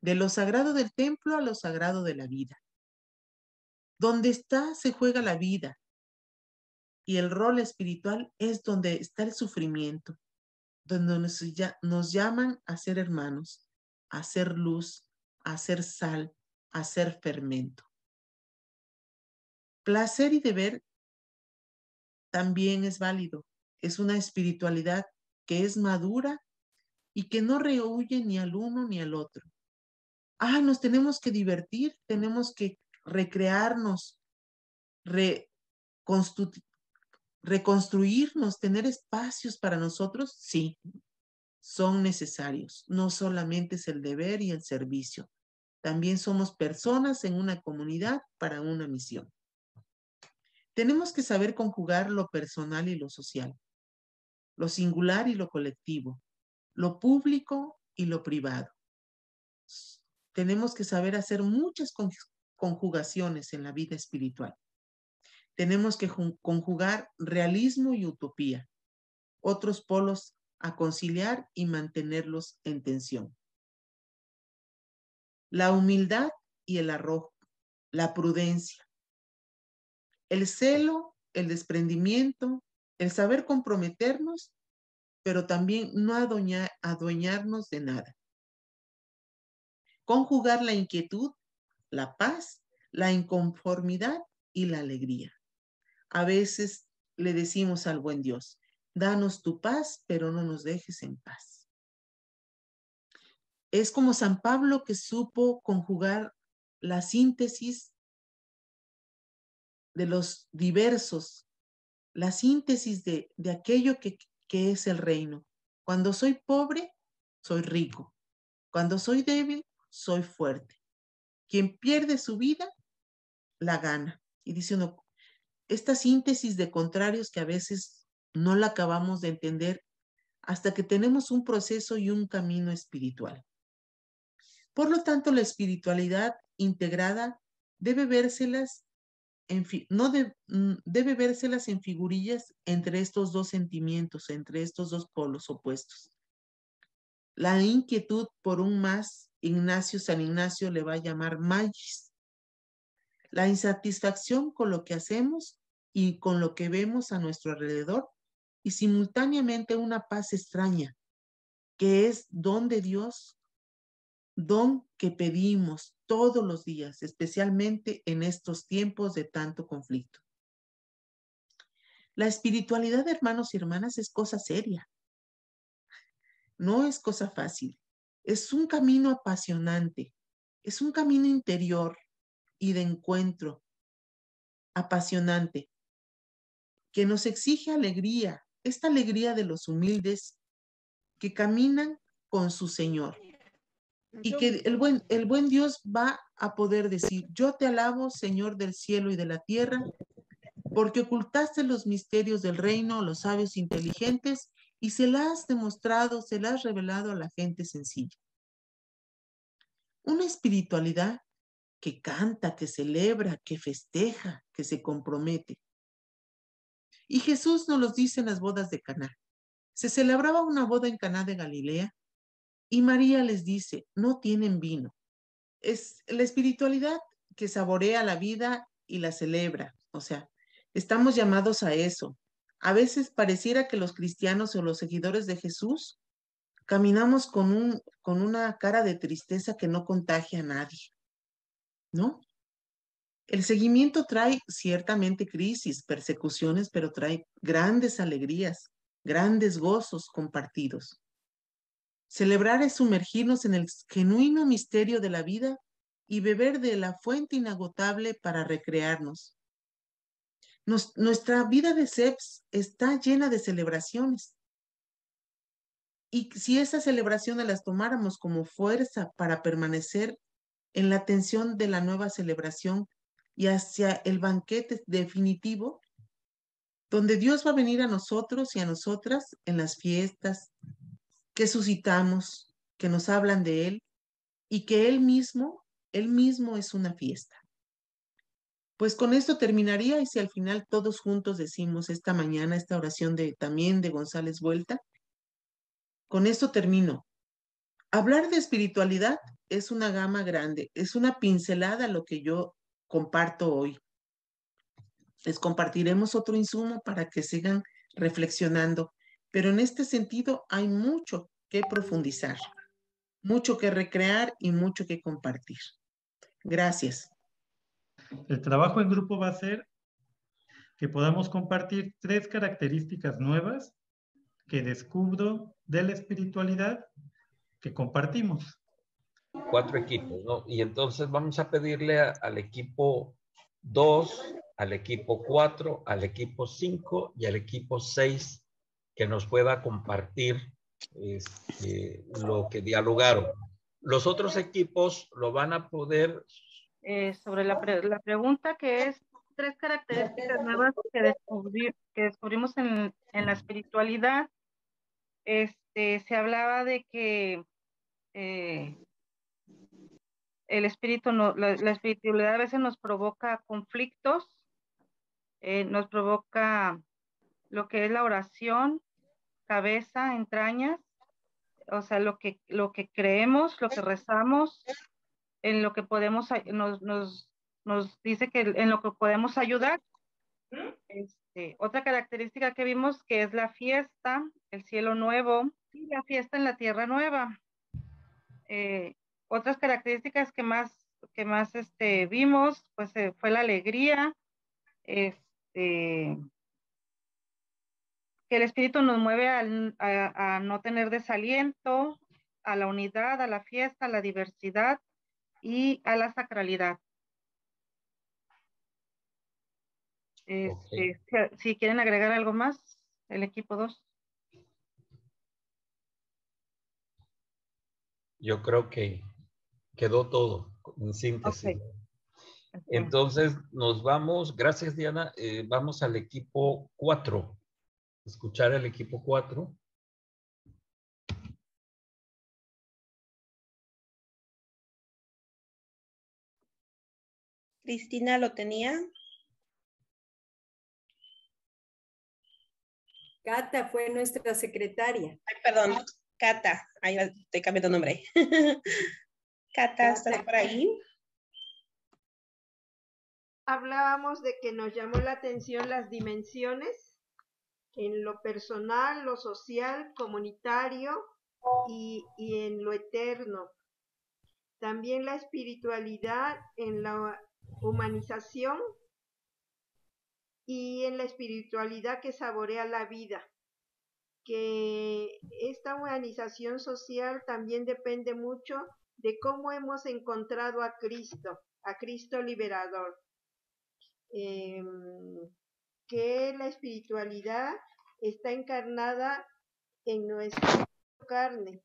De lo sagrado del templo a lo sagrado de la vida. Donde está, se juega la vida. Y el rol espiritual es donde está el sufrimiento, donde nos llaman a ser hermanos, a ser luz, a ser sal, a ser fermento. Placer y deber también es válido. Es una espiritualidad que es madura y que no rehuye ni al uno ni al otro. Nos tenemos que divertir, tenemos que recrearnos, reconstruirnos, tener espacios para nosotros, sí, son necesarios. No solamente es el deber y el servicio. También somos personas en una comunidad para una misión. Tenemos que saber conjugar lo personal y lo social, lo singular y lo colectivo, lo público y lo privado. Tenemos que saber hacer muchas conjugaciones en la vida espiritual. Tenemos que conjugar realismo y utopía, otros polos a conciliar y mantenerlos en tensión. La humildad y el arrojo, la prudencia, el celo el desprendimiento, el saber comprometernos, pero también no adueñarnos de nada. Conjugar la inquietud, la paz, la inconformidad y la alegría. A veces le decimos al buen Dios, danos tu paz, pero no nos dejes en paz. Es como San Pablo que supo conjugar la síntesis de los diversos, la síntesis de aquello que es el reino. Cuando soy pobre, soy rico. Cuando soy débil, soy fuerte. Quien pierde su vida, la gana. Y dice uno, esta síntesis de contrarios que a veces no la acabamos de entender hasta que tenemos un proceso y un camino espiritual. Por lo tanto, la espiritualidad integrada debe vérselas debe vérselas en figurillas entre estos dos sentimientos, entre estos dos polos opuestos. La inquietud por un más, San Ignacio le va a llamar magis. La insatisfacción con lo que hacemos y con lo que vemos a nuestro alrededor, y simultáneamente una paz extraña, que es don de Dios, don que pedimos todos los días, especialmente en estos tiempos de tanto conflicto. La espiritualidad, hermanos y hermanas, es cosa seria, no es cosa fácil, es un camino apasionante, es un camino interior y de encuentro apasionante que nos exige alegría, esta alegría de los humildes que caminan con su Señor. Y que el buen Dios va a poder decir, yo te alabo, Señor del cielo y de la tierra, porque ocultaste los misterios del reino a los sabios inteligentes y se las has demostrado, se las has revelado a la gente sencilla. Una espiritualidad que canta, que celebra, que festeja, que se compromete. Y Jesús nos los dice en las bodas de Caná. Se celebraba una boda en Caná de Galilea y María les dice, no tienen vino. Es la espiritualidad que saborea la vida y la celebra. O sea, estamos llamados a eso. A veces pareciera que los cristianos o los seguidores de Jesús caminamos con una cara de tristeza que no contagia a nadie, ¿no? El seguimiento trae ciertamente crisis, persecuciones, pero trae grandes alegrías, grandes gozos compartidos. Celebrar es sumergirnos en el genuino misterio de la vida y beber de la fuente inagotable para recrearnos. Nuestra vida de SEPS está llena de celebraciones. Y si esas celebraciones las tomáramos como fuerza para permanecer en la atención de la nueva celebración y hacia el banquete definitivo, donde Dios va a venir a nosotros y a nosotras en las fiestas que suscitamos, que nos hablan de Él y que Él mismo es una fiesta. Pues con esto terminaría y si al final todos juntos decimos esta mañana esta oración también de González Vuelta, con esto termino. Hablar de espiritualidad es una gama grande, es una pincelada lo que yo comparto hoy. Les compartiremos otro insumo para que sigan reflexionando, pero en este sentido hay mucho que profundizar, mucho que recrear y mucho que compartir. Gracias. El trabajo en grupo va a ser que podamos compartir 3 características nuevas que descubro de la espiritualidad que compartimos. 4 equipos, ¿no? Y entonces vamos a pedirle al equipo 2, al equipo 4, al equipo 5 y al equipo 6 que nos pueda compartir lo que dialogaron. Los otros equipos lo van a poder... sobre la pregunta que es 3 características nuevas que descubrimos en la espiritualidad. Se hablaba de que el espíritu, la espiritualidad a veces nos provoca conflictos, nos provoca lo que es la oración, cabeza, entrañas, o sea, lo que creemos, lo que rezamos, en lo que podemos, nos dice que en lo que podemos ayudar, Otra característica que vimos que es la fiesta, el cielo nuevo y la fiesta en la tierra nueva. Otras características que más vimos, pues fue la alegría, que el espíritu nos mueve a no tener desaliento, a la unidad, a la fiesta, a la diversidad y a la sacralidad. Ok. Si quieren agregar algo más, el equipo 2. Yo creo que quedó todo en síntesis. Ok. Entonces nos vamos, gracias Diana, vamos al equipo 4. Escuchar el equipo 4. Cristina lo tenía. Cata fue nuestra secretaria. Ay, perdón, Cata. Ahí estoy cambiando nombre. Cata, ¿estás por ahí? Hablábamos de que nos llamó la atención las dimensiones en lo personal, lo social, comunitario y en lo eterno. También la espiritualidad en la humanización y en la espiritualidad que saborea la vida. Que esta humanización social también depende mucho de cómo hemos encontrado a Cristo liberador. Que la espiritualidad está encarnada en nuestra carne.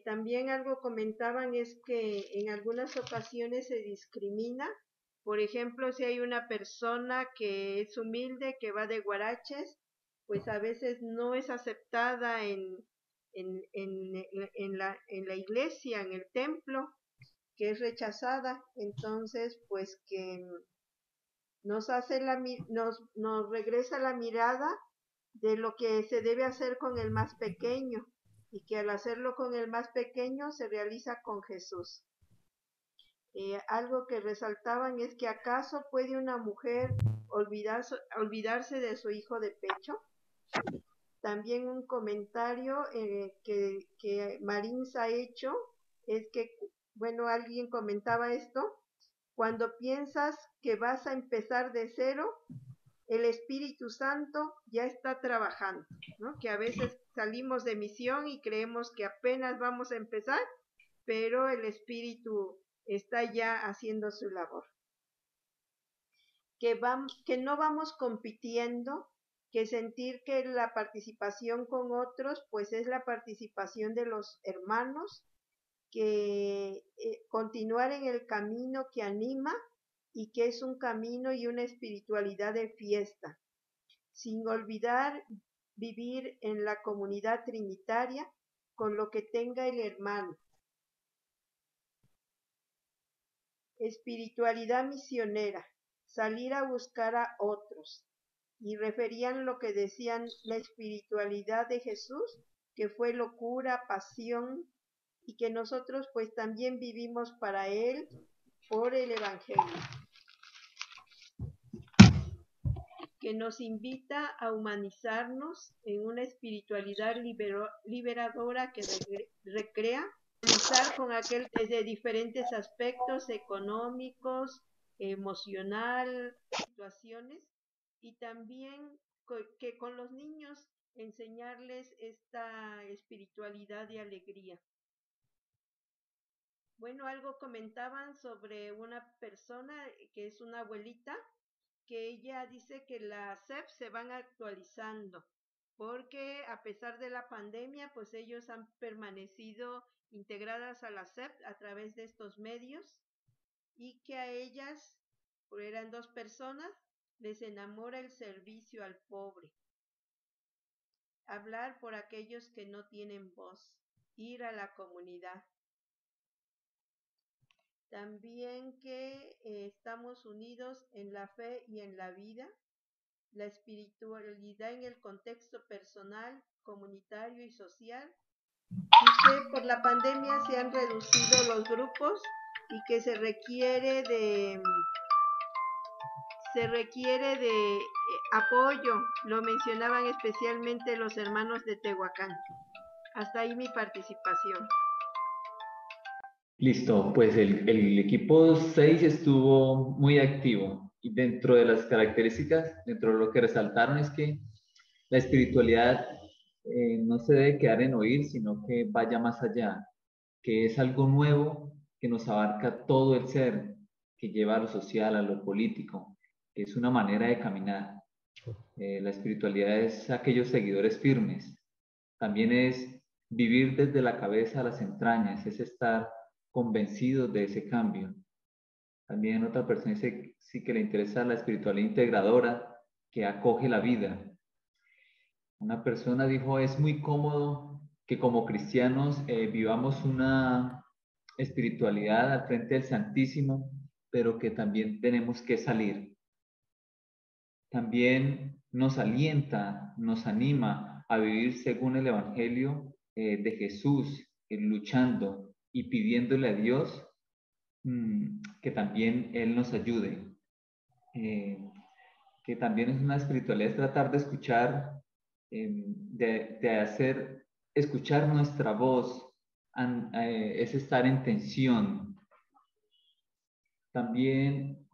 También algo comentaban es que en algunas ocasiones se discrimina. Por ejemplo, si hay una persona que es humilde, que va de guaraches, pues a veces no es aceptada en la iglesia, en el templo, que es rechazada. Entonces, pues que nos regresa la mirada de lo que se debe hacer con el más pequeño, y que al hacerlo con el más pequeño se realiza con Jesús. Algo que resaltaban es que ¿acaso puede una mujer olvidarse de su hijo de pecho? También un comentario que Marins ha hecho es que, bueno, alguien comentaba esto: cuando piensas que vas a empezar de cero, el Espíritu Santo ya está trabajando, ¿no? Que a veces salimos de misión y creemos que apenas vamos a empezar, pero el Espíritu está ya haciendo su labor. Que no vamos compitiendo, que sentir que la participación con otros, pues es la participación de los hermanos, que continuar en el camino que anima y que es un camino y una espiritualidad de fiesta, sin olvidar vivir en la comunidad trinitaria con lo que tenga el hermano. Espiritualidad misionera, salir a buscar a otros. Y referían lo que decían la espiritualidad de Jesús, que fue locura, pasión, y que nosotros pues también vivimos para Él por el Evangelio, que nos invita a humanizarnos en una espiritualidad liberadora que recrea, pensar con aquel desde diferentes aspectos económicos, emocional, situaciones, y también que con los niños enseñarles esta espiritualidad de alegría. Bueno, algo comentaban sobre una persona que es una abuelita, que ella dice que las SEP se van actualizando, porque a pesar de la pandemia, pues ellos han permanecido integradas a la SEP a través de estos medios, y que a ellas, porque eran 2 personas, les enamora el servicio al pobre, hablar por aquellos que no tienen voz, ir a la comunidad. También que estamos unidos en la fe y en la vida, la espiritualidad en el contexto personal, comunitario y social, y que por la pandemia se han reducido los grupos y que se requiere se requiere de apoyo, lo mencionaban especialmente los hermanos de Tehuacán. Hasta ahí mi participación. Listo, pues el equipo 6 estuvo muy activo y dentro de las características, dentro de lo que resaltaron es que la espiritualidad no se debe quedar en oír, sino que vaya más allá, que es algo nuevo que nos abarca todo el ser, que lleva a lo social, a lo político, que es una manera de caminar. La espiritualidad es aquellos seguidores firmes, también es vivir desde la cabeza a las entrañas, es estar convencidos de ese cambio. También otra persona dice sí que le interesa la espiritualidad integradora que acoge la vida. Una persona dijo, es muy cómodo que como cristianos vivamos una espiritualidad al frente del Santísimo, pero que también tenemos que salir. También nos alienta, nos anima a vivir según el Evangelio de Jesús, luchando y pidiéndole a Dios que también Él nos ayude. Que también es una espiritualidad, es tratar de escuchar, de hacer escuchar nuestra voz, es estar en tensión. También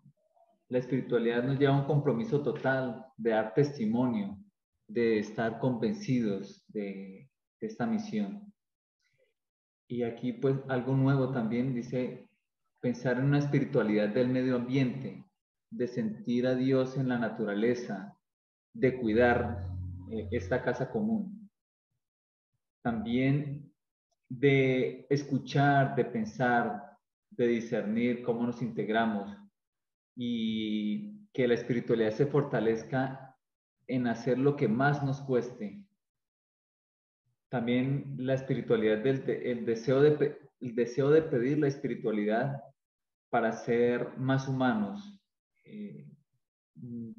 la espiritualidad nos lleva a un compromiso total de dar testimonio, de estar convencidos de esta misión. Y aquí pues algo nuevo también dice pensar en una espiritualidad del medio ambiente, de sentir a Dios en la naturaleza, de cuidar esta casa común. También de escuchar, de pensar, de discernir cómo nos integramos y que la espiritualidad se fortalezca en hacer lo que más nos cueste. También la espiritualidad, el deseo de pedir la espiritualidad para ser más humanos,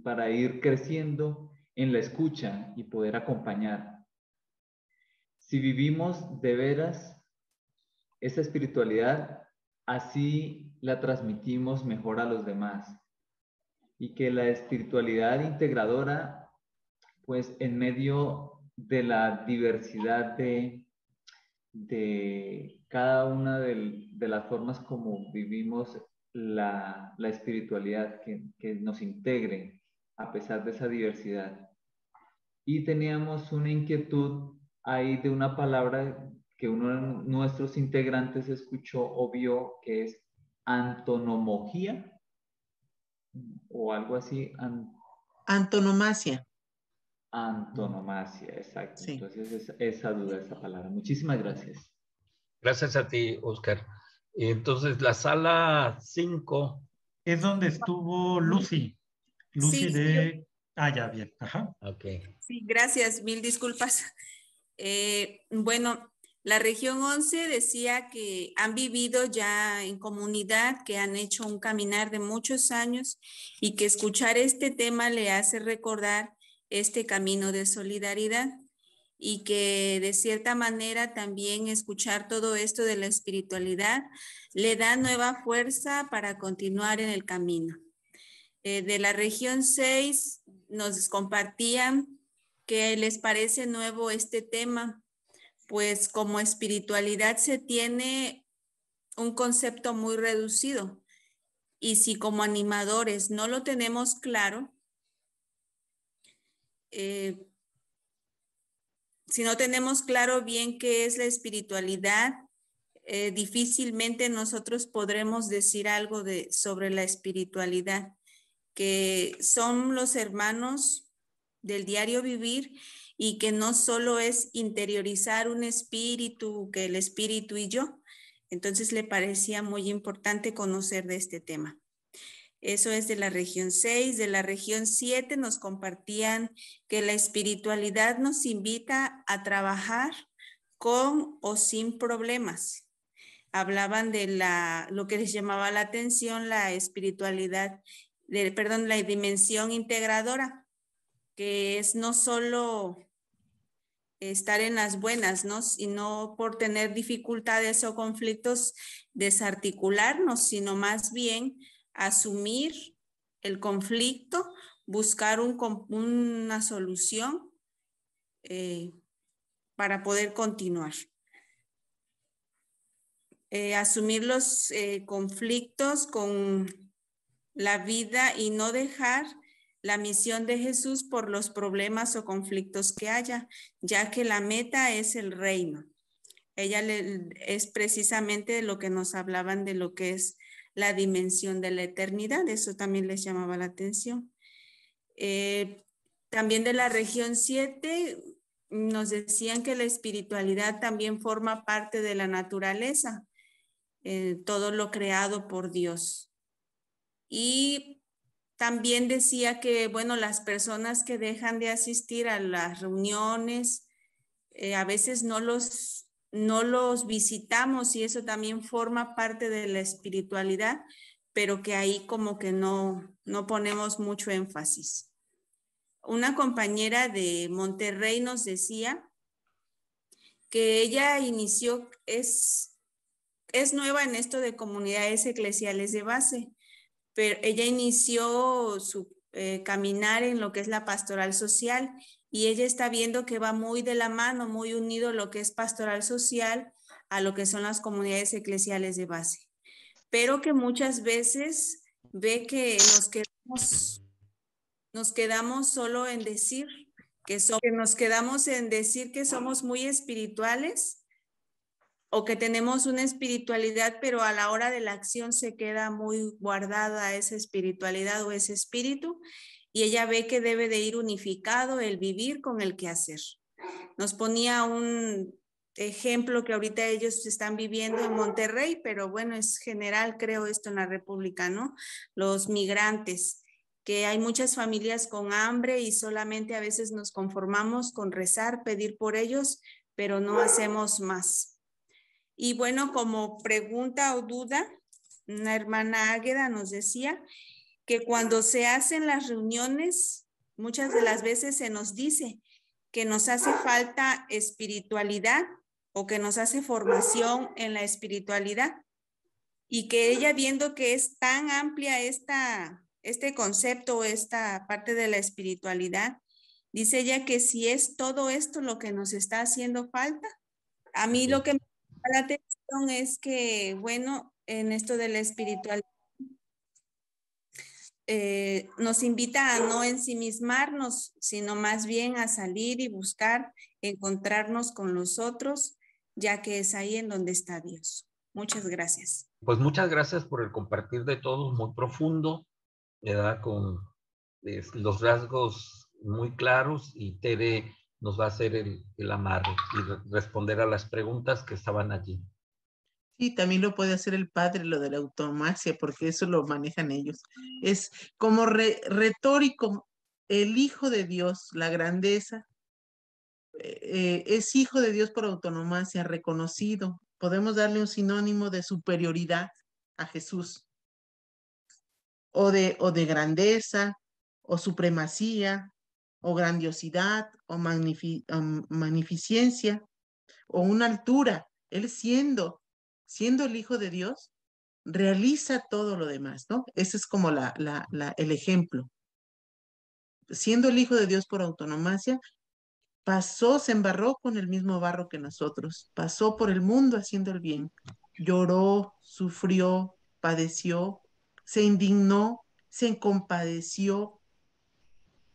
para ir creciendo en la escucha y poder acompañar. Si vivimos de veras esa espiritualidad, así la transmitimos mejor a los demás. Y que la espiritualidad integradora, pues en medio de la diversidad de cada una de las formas como vivimos la espiritualidad, que nos integre a pesar de esa diversidad. Y teníamos una inquietud ahí de una palabra que uno de nuestros integrantes escuchó o vio, que es antonomología o algo así. Antonomasia. Antonomasia, exacto. Sí. Entonces esa duda, esa palabra. Muchísimas gracias. Gracias a ti, Oscar. Y entonces la sala 5. Es donde estuvo Lucy. Lucy Sí, de... Ah, ya, bien. Ajá. Ok. Sí, gracias, mil disculpas. Bueno, la región 11 decía que han vivido ya en comunidad, que han hecho un caminar de muchos años y que escuchar este tema le hace recordar este camino de solidaridad y que de cierta manera también escuchar todo esto de la espiritualidad le da nueva fuerza para continuar en el camino. De la región 6 nos compartían que les parece nuevo este tema, pues como espiritualidad se tiene un concepto muy reducido y si como animadores no lo tenemos claro, si no tenemos claro bien qué es la espiritualidad, difícilmente nosotros podremos decir algo sobre la espiritualidad, que son los hermanos del diario vivir y que no solo es interiorizar un espíritu, que el espíritu y yo. Entonces le parecía muy importante conocer de este tema. Eso es de la región 6. De la región 7 nos compartían que la espiritualidad nos invita a trabajar con o sin problemas. Hablaban de lo que les llamaba la atención, la espiritualidad, la dimensión integradora, que es no solo estar en las buenas, ¿no? Sino por tener dificultades o conflictos, desarticularnos, sino más bien asumir el conflicto, buscar una solución para poder continuar. Asumir los conflictos con la vida y no dejar la misión de Jesús por los problemas o conflictos que haya, ya que la meta es el reino. Ella es precisamente lo que nos hablaban de lo que es la dimensión de la eternidad, eso también les llamaba la atención. También de la región 7 nos decían que la espiritualidad también forma parte de la naturaleza, todo lo creado por Dios. Y también decía que, bueno, las personas que dejan de asistir a las reuniones, a veces no los visitamos y eso también forma parte de la espiritualidad, pero que ahí como que no ponemos mucho énfasis. Una compañera de Monterrey nos decía que ella inició, es nueva en esto de comunidades eclesiales de base, pero ella inició su caminar en lo que es la pastoral social y ella está viendo que va muy de la mano, muy unido lo que es pastoral social a lo que son las comunidades eclesiales de base, pero que muchas veces ve que nos quedamos solo en decir que somos muy espirituales o que tenemos una espiritualidad, pero a la hora de la acción se queda muy guardada esa espiritualidad o ese espíritu, y ella ve que debe de ir unificado el vivir con el quehacer. Nos ponía un ejemplo que ahorita ellos están viviendo en Monterrey, pero bueno, es general, creo, esto en la República, ¿no? Los migrantes, que hay muchas familias con hambre y solamente a veces nos conformamos con rezar, pedir por ellos, pero no hacemos más. Y bueno, como pregunta o duda, una hermana Águeda nos decía que cuando se hacen las reuniones, muchas de las veces se nos dice que nos hace falta espiritualidad o que nos hace formación en la espiritualidad, y que ella, viendo que es tan amplia este concepto o esta parte de la espiritualidad, dice ella que si es todo esto lo que nos está haciendo falta. A mí lo que me llama la atención es que, bueno, en esto de la espiritualidad, nos invita a no ensimismarnos, sino más bien a salir y buscar encontrarnos con los otros, ya que es ahí en donde está Dios. Muchas gracias. Pues muchas gracias por el compartir de todos, muy profundo, ¿verdad? Con los rasgos muy claros, y Tere nos va a hacer el amarre y responder a las preguntas que estaban allí. Sí, también lo puede hacer el padre, lo de la automacia, porque eso lo manejan ellos. Es como retórico, el Hijo de Dios, la grandeza, es Hijo de Dios por autonomacia, reconocido. Podemos darle un sinónimo de superioridad a Jesús, o de grandeza, o supremacía, o grandiosidad, o magnificencia, o una altura. Él siendo el Hijo de Dios, realiza todo lo demás, ¿no? Ese es como el ejemplo. Siendo el Hijo de Dios por autonomacia, se embarró con el mismo barro que nosotros, pasó por el mundo haciendo el bien, lloró, sufrió, padeció, se indignó, se compadeció,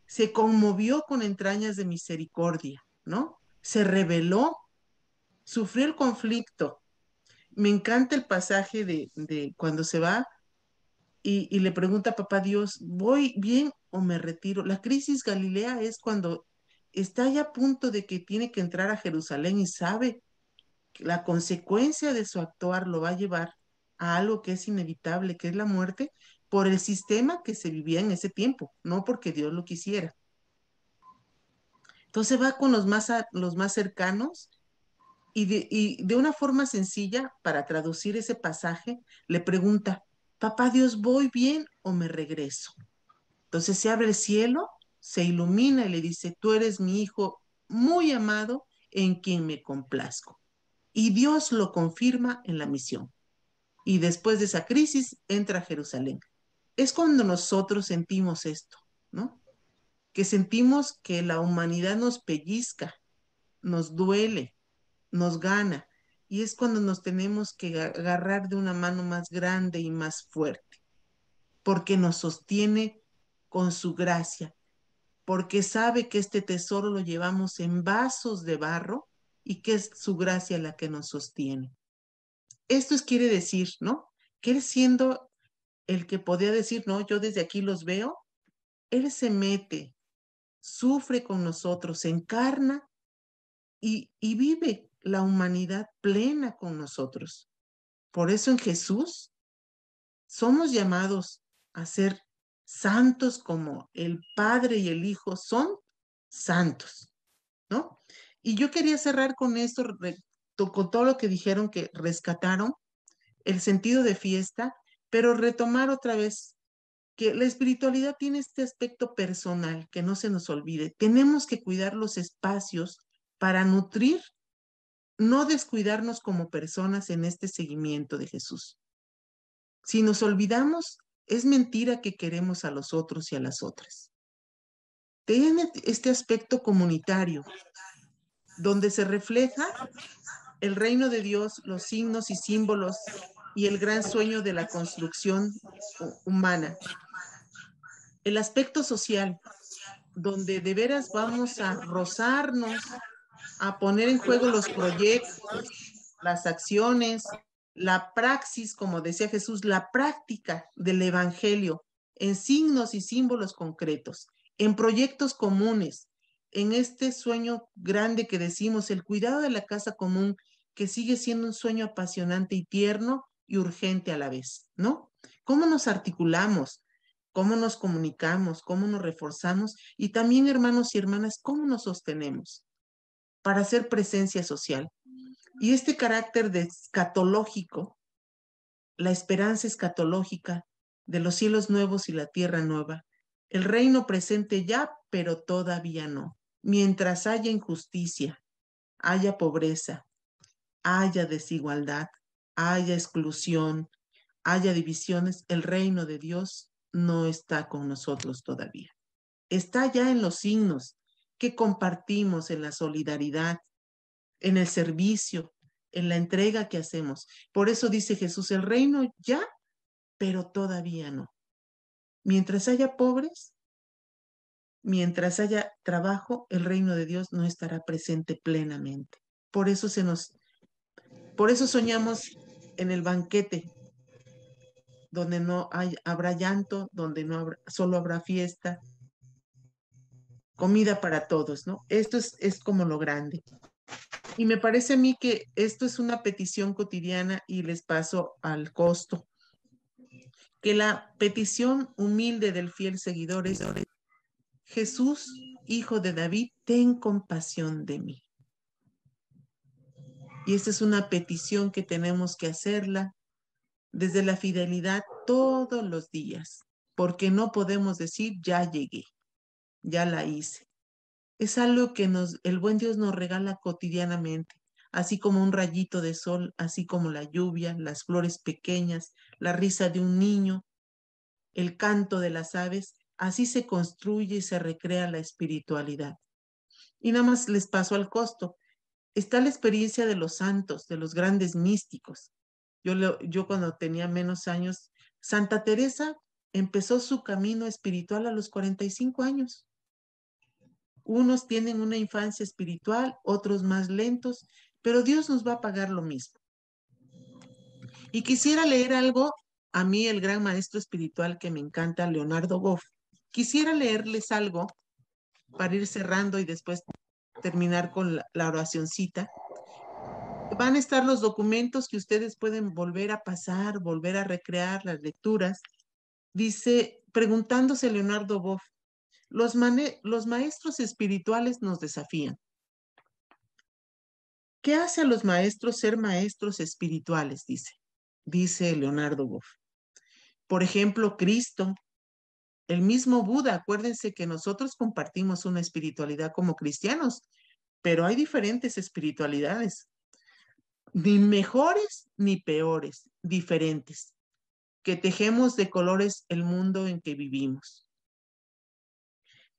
se conmovió con entrañas de misericordia, ¿no? Se rebeló, sufrió el conflicto. Me encanta el pasaje de cuando se va y le pregunta a papá Dios, ¿voy bien o me retiro? La crisis Galilea es cuando está ya a punto de que tiene que entrar a Jerusalén y sabe que la consecuencia de su actuar lo va a llevar a algo que es inevitable, que es la muerte, por el sistema que se vivía en ese tiempo, no porque Dios lo quisiera. Entonces va con los más cercanos y de una forma sencilla, para traducir ese pasaje, le pregunta, papá Dios, ¿voy bien o me regreso? Entonces se abre el cielo, se ilumina y le dice, tú eres mi hijo muy amado en quien me complazco. Y Dios lo confirma en la misión. Y después de esa crisis entra a Jerusalén. es cuando nosotros sentimos esto, ¿no? Que sentimos que la humanidad nos pellizca, nos duele, nos gana, y es cuando nos tenemos que agarrar de una mano más grande y más fuerte, porque nos sostiene con su gracia, porque sabe que este tesoro lo llevamos en vasos de barro y que es su gracia la que nos sostiene. Quiere decir, ¿no? Que Él siendo el que podía decir, no, yo desde aquí los veo, Él se mete, sufre con nosotros, se encarna y vive la humanidad plena con nosotros. Por eso en Jesús somos llamados a ser santos como el Padre y el Hijo son santos, ¿no? Y yo quería cerrar con esto, con todo lo que dijeron, que rescataron el sentido de fiesta, pero retomar otra vez que la espiritualidad tiene este aspecto personal, que no se nos olvide. Tenemos que cuidar los espacios para nutrir, no descuidarnos como personas en este seguimiento de Jesús. Si nos olvidamos, es mentira que queremos a los otros y a las otras. Tiene este aspecto comunitario, donde se refleja el reino de Dios, los signos y símbolos y el gran sueño de la construcción humana. El aspecto social, donde de veras vamos a rozarnos, a poner en juego los proyectos, las acciones, la praxis, como decía Jesús, la práctica del evangelio en signos y símbolos concretos, en proyectos comunes, en este sueño grande que decimos, el cuidado de la casa común, que sigue siendo un sueño apasionante y tierno y urgente a la vez, ¿no? ¿Cómo nos articulamos? ¿Cómo nos comunicamos? ¿Cómo nos reforzamos? Y también, hermanos y hermanas, ¿cómo nos sostenemos para hacer presencia social? Y este carácter de escatológico, la esperanza escatológica de los cielos nuevos y la tierra nueva, el reino presente ya, pero todavía no. Mientras haya injusticia, haya pobreza, haya desigualdad, haya exclusión, haya divisiones, el reino de Dios no está con nosotros todavía. Está ya en los signos que compartimos, en la solidaridad, en el servicio, en la entrega que hacemos. Por eso dice Jesús, el reino ya, pero todavía no. Mientras haya pobres, mientras haya trabajo, el reino de Dios no estará presente plenamente. Por eso soñamos en el banquete, donde no habrá llanto, donde solo habrá fiesta, comida para todos, ¿no? Esto es como lo grande. Y me parece a mí que esto es una petición cotidiana, y les paso al costo, que la petición humilde del fiel seguidor es: Jesús, hijo de David, ten compasión de mí. Y esta es una petición que tenemos que hacerla desde la fidelidad todos los días, porque no podemos decir ya llegué, ya la hice. Es algo que el buen Dios nos regala cotidianamente, así como un rayito de sol, así como la lluvia, las flores pequeñas, la risa de un niño, el canto de las aves. Así se construye y se recrea la espiritualidad. Y nada más les paso al costo. Está la experiencia de los santos, de los grandes místicos. Yo cuando tenía menos años, Santa Teresa empezó su camino espiritual a los 45 años. Unos tienen una infancia espiritual, otros más lentos, pero Dios nos va a pagar lo mismo. Y quisiera leer algo, a mí el gran maestro espiritual que me encanta, Leonardo Boff. Quisiera leerles algo para ir cerrando y después terminar con la oracioncita. Van a estar los documentos que ustedes pueden volver a pasar, volver a recrear, las lecturas. Dice, preguntándose Leonardo Boff, los maestros espirituales nos desafían. ¿Qué hace a los maestros ser maestros espirituales? Dice Leonardo Boff. Por ejemplo, Cristo, el mismo Buda. Acuérdense que nosotros compartimos una espiritualidad como cristianos, pero hay diferentes espiritualidades, ni mejores ni peores, diferentes. que tejemos de colores el mundo en que vivimos.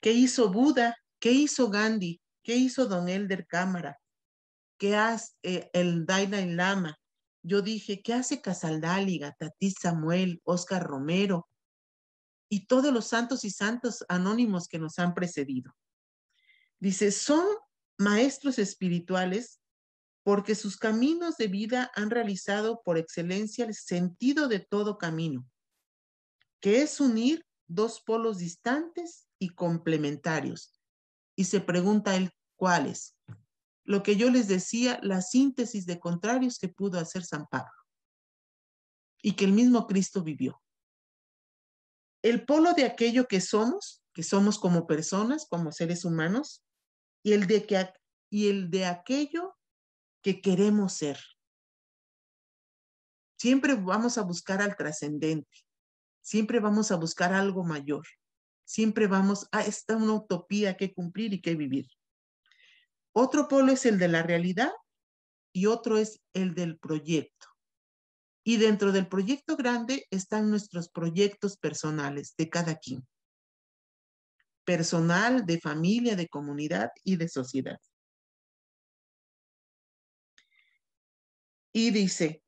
¿Qué hizo Buda? ¿Qué hizo Gandhi? ¿Qué hizo Don Elder Cámara? ¿Qué hace el Dalai Lama? Yo dije, ¿qué hace Casaldáliga, Tati Samuel, Oscar Romero y todos los santos y santos anónimos que nos han precedido? Dice, son maestros espirituales porque sus caminos de vida han realizado por excelencia el sentido de todo camino, que es unir dos polos distantes y complementarios. Y se pregunta él, ¿cuáles? Lo que yo les decía, la síntesis de contrarios que pudo hacer San Pablo y que el mismo Cristo vivió. El polo de aquello que somos como personas, como seres humanos, y el de aquello que queremos ser. Siempre vamos a buscar al trascendente, siempre vamos a buscar algo mayor, siempre vamos a esta una utopía que cumplir y que vivir. Otro polo es el de la realidad y otro es el del proyecto. Y dentro del proyecto grande están nuestros proyectos personales de cada quien. Personal, de familia, de comunidad y de sociedad. Y dice,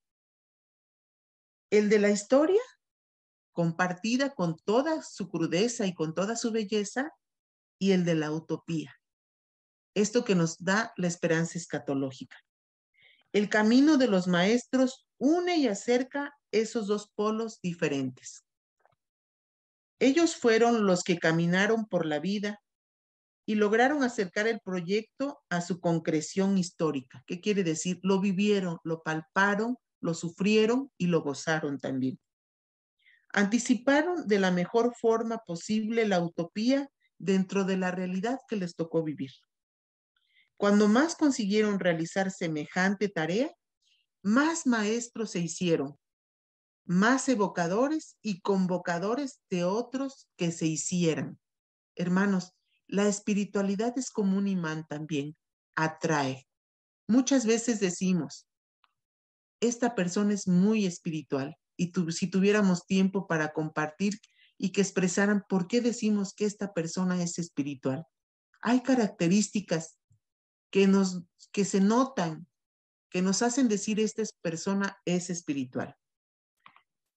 el de la historia, compartida con toda su crudeza y con toda su belleza, y el de la utopía. Esto que nos da la esperanza escatológica. El camino de los maestros une y acerca esos dos polos diferentes. Ellos fueron los que caminaron por la vida y lograron acercar el proyecto a su concreción histórica. ¿Qué quiere decir? Lo vivieron, lo palparon, lo sufrieron y lo gozaron también. Anticiparon de la mejor forma posible la utopía dentro de la realidad que les tocó vivir. Cuando más consiguieron realizar semejante tarea, más maestros se hicieron, más evocadores y convocadores de otros que se hicieran. Hermanos, la espiritualidad es como un imán también, atrae. Muchas veces decimos, esta persona es muy espiritual, y si tuviéramos tiempo para compartir y que expresaran por qué decimos que esta persona es espiritual. Hay características que se notan, que nos hacen decir esta persona es espiritual.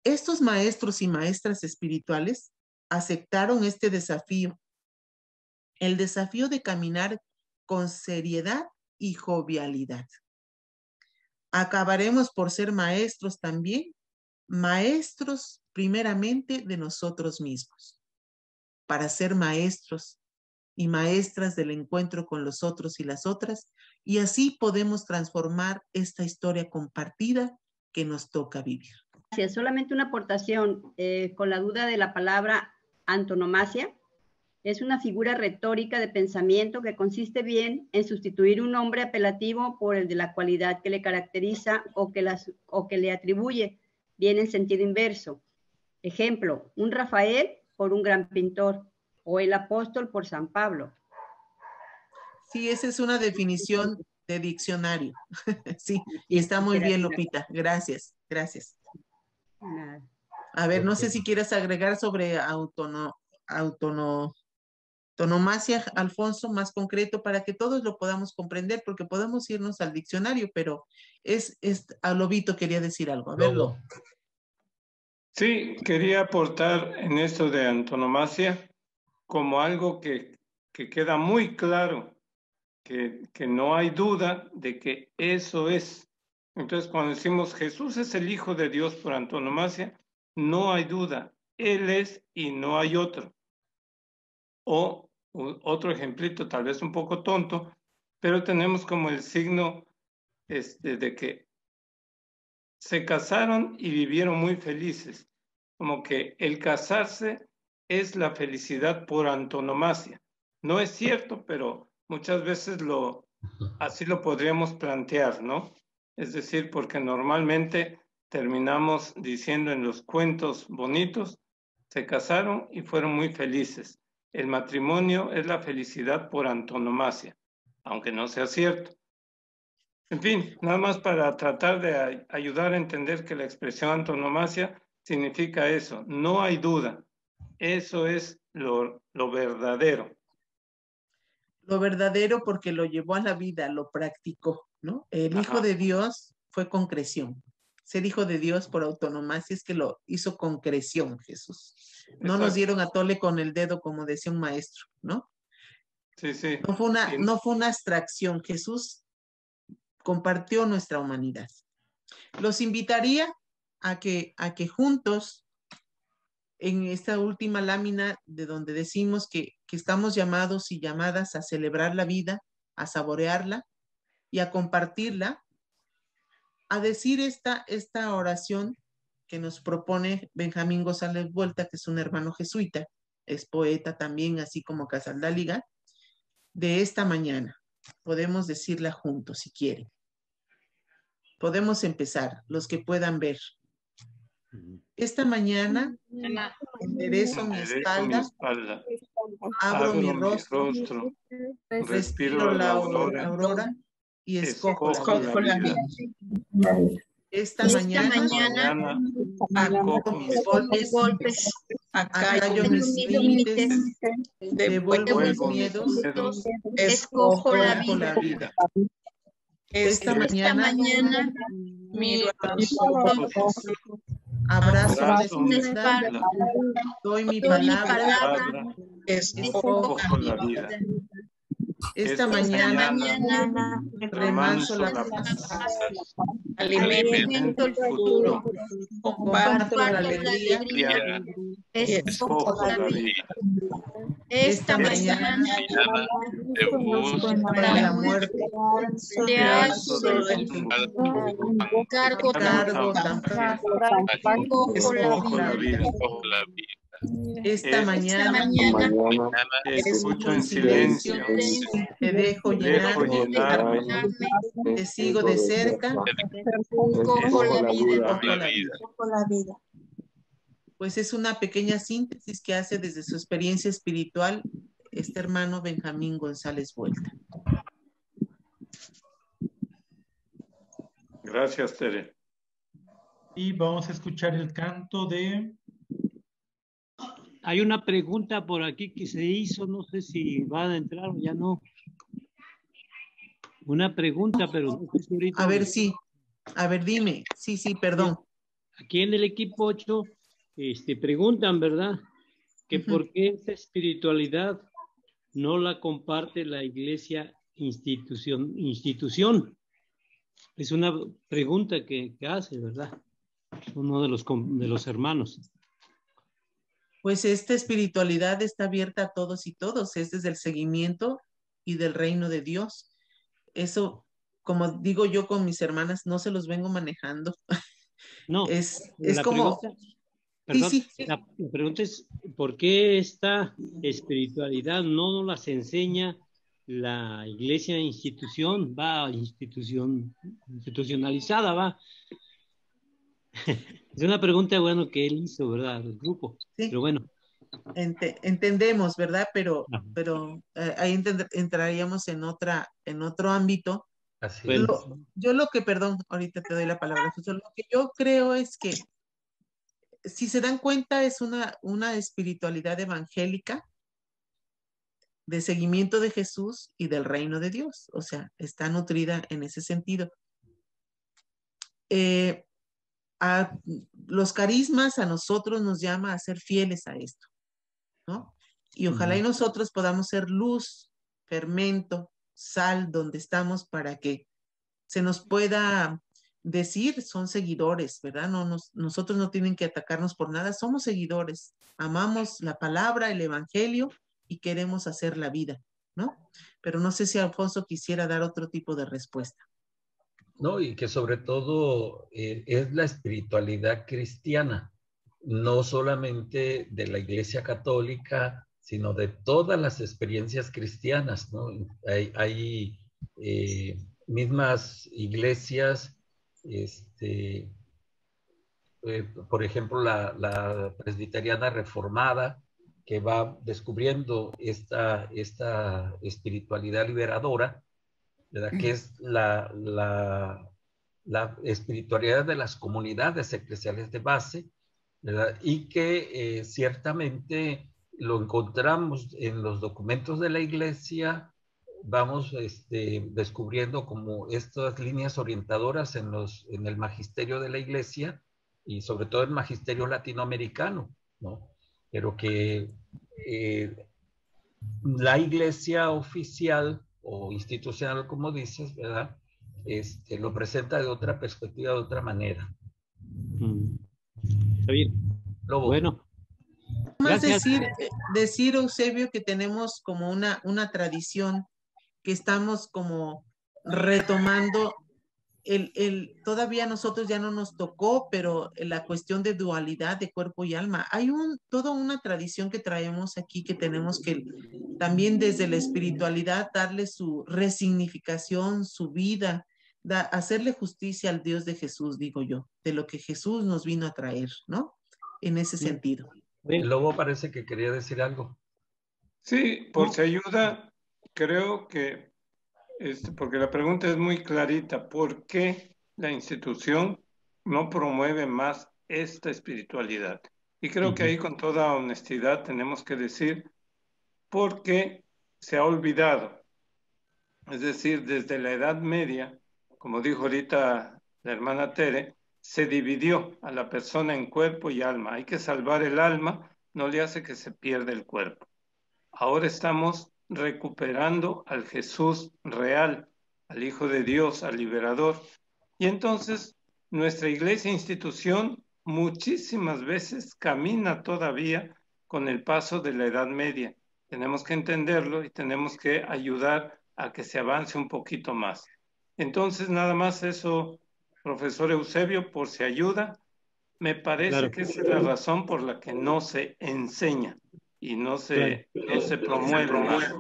Estos maestros y maestras espirituales aceptaron este desafío, el desafío de caminar con seriedad y jovialidad. Acabaremos por ser maestros también, maestros primeramente de nosotros mismos, para ser maestros y maestras del encuentro con los otros y las otras, y así podemos transformar esta historia compartida que nos toca vivir. Gracias. Solamente una aportación con la duda de la palabra antonomasia. Es una figura retórica de pensamiento que consiste bien en sustituir un nombre apelativo por el de la cualidad que le caracteriza o que le atribuye, bien en sentido inverso. Ejemplo, un Rafael por un gran pintor o el apóstol por San Pablo. Sí, esa es una definición de diccionario. Sí, y está muy bien, Lupita. Gracias, gracias. Nada. A ver, no sé si quieres agregar sobre autonomacia, Alfonso, más concreto, para que todos lo podamos comprender, porque podemos irnos al diccionario, pero a Lobito quería decir algo. A verlo. Sí, quería aportar en esto de antonomasia como algo que queda muy claro, que no hay duda de que eso es. Entonces, cuando decimos Jesús es el Hijo de Dios por antonomasia, no hay duda, Él es y no hay otro. O otro ejemplito, tal vez un poco tonto, pero tenemos como el signo de que se casaron y vivieron muy felices, como que el casarse es la felicidad por antonomasia. No es cierto, pero muchas veces así lo podríamos plantear, ¿no? Es decir, porque normalmente terminamos diciendo en los cuentos bonitos, se casaron y fueron muy felices. El matrimonio es la felicidad por antonomasia, aunque no sea cierto. En fin, nada más para tratar de ayudar a entender que la expresión antonomasia significa eso, no hay duda. Eso es lo verdadero. Lo verdadero porque lo llevó a la vida, lo practicó, ¿no? El Hijo Ajá. de Dios fue concreción. Ser Hijo de Dios por autonomía, si es que lo hizo concreción, Jesús. No nos Exacto. dieron a tole con el dedo, como decía un maestro, ¿no? Sí, sí. No fue una, Sí. no fue una abstracción. Jesús compartió nuestra humanidad. Los invitaría a que juntos, en esta última lámina de donde decimos que estamos llamados y llamadas a celebrar la vida, a saborearla y a compartirla, a decir esta oración que nos propone Benjamín González Vuelta, que es un hermano jesuita, es poeta también, así como Casaldáliga, de esta mañana. Podemos decirla juntos, si quieren. Podemos empezar, los que puedan ver. Esta mañana enderezo mi espalda, abro mi rostro, respiro la aurora y escojo la vida. Esta mañana acoplo mis golpes, acallo mis límites, devuelvo mis miedos, escojo la vida. Esta mañana miro a los ojos, abrazo mi espalda, doy mi palabra, escojo la vida. Esta mañana remanso la paz, alimento el futuro, comparto la alegría, escojo la vida. Esta mañana para la muerte, cargo tan escojo la vida. Esta mañana escucho en silencio, te dejo llenarme, te sigo de cerca, cojo la vida. Pues es una pequeña síntesis que hace desde su experiencia espiritual este hermano Benjamín González Vuelta. Gracias, Tere. Y vamos a escuchar el canto de... Hay una pregunta por aquí que se hizo, no sé si va a entrar o ya no. Una pregunta, pero no sé si ahorita... A ver, sí. A ver, dime. Sí, perdón. Aquí en el equipo 8 preguntan, ¿verdad? Que por qué esa espiritualidad no la comparte la iglesia institución. Es una pregunta que hace, ¿verdad? Uno de los hermanos. Pues esta espiritualidad está abierta a todos y todos, es desde el seguimiento y del reino de Dios. Eso, como digo yo con mis hermanas, no se los vengo manejando. No, es la como... Pregunta, perdón, sí. La pregunta es, ¿por qué esta espiritualidad no nos las enseña la iglesia institucionalizada, va? Es una pregunta, bueno, que él hizo, ¿verdad? El grupo. Sí. Pero bueno. Entendemos, ¿verdad? Pero ahí entraríamos en otro ámbito. Así yo lo que, perdón, ahorita te doy la palabra, Jesús, lo que yo creo es que, si se dan cuenta, es una espiritualidad evangélica de seguimiento de Jesús y del reino de Dios. O sea, está nutrida en ese sentido. A los carismas a nosotros nos llama a ser fieles a esto, ¿no? Y ojalá y nosotros podamos ser luz, fermento, sal donde estamos para que se nos pueda decir, son seguidores, ¿verdad? Nosotros no tienen que atacarnos por nada, somos seguidores, amamos la palabra, el evangelio y queremos hacer la vida, ¿no? Pero no sé si Alfonso quisiera dar otro tipo de respuesta. No, y que sobre todo es la espiritualidad cristiana, no solamente de la Iglesia Católica, sino de todas las experiencias cristianas, ¿no? Hay mismas iglesias, por ejemplo, la presbiteriana reformada, que va descubriendo esta espiritualidad liberadora, ¿verdad? Que es la espiritualidad de las comunidades eclesiales de base, ¿verdad? Y que ciertamente lo encontramos en los documentos de la Iglesia, vamos descubriendo como estas líneas orientadoras en el magisterio de la Iglesia y sobre todo el magisterio latinoamericano, ¿no? Pero que la Iglesia oficial o institucional, como dices, ¿verdad? Lo presenta de otra perspectiva, de otra manera. Está bien. Lobo. Bueno. Más Gracias. decir, Eusebio, que tenemos como una tradición que estamos como retomando. Todavía a nosotros ya no nos tocó, pero la cuestión de dualidad de cuerpo y alma. Hay toda una tradición que traemos aquí que tenemos que también desde la espiritualidad darle su resignificación, su vida, hacerle justicia al Dios de Jesús, digo yo, de lo que Jesús nos vino a traer, ¿no? En ese sentido. El Lobo parece que quería decir algo. Sí, por si ayuda, creo que, porque la pregunta es muy clarita, ¿por qué la institución no promueve más esta espiritualidad? Y creo que ahí con toda honestidad tenemos que decir por qué se ha olvidado. Es decir, desde la Edad Media, como dijo ahorita la hermana Tere, se dividió a la persona en cuerpo y alma. Hay que salvar el alma, no le hace que se pierda el cuerpo. Ahora estamos recuperando al Jesús real, al Hijo de Dios, al liberador. Y entonces nuestra iglesia institución muchísimas veces camina todavía con el paso de la Edad Media. Tenemos que entenderlo y tenemos que ayudar a que se avance un poquito más. Entonces, nada más eso, profesor Eusebio, por si ayuda, me parece que esa es la razón por la que no se enseña y no se promueve más.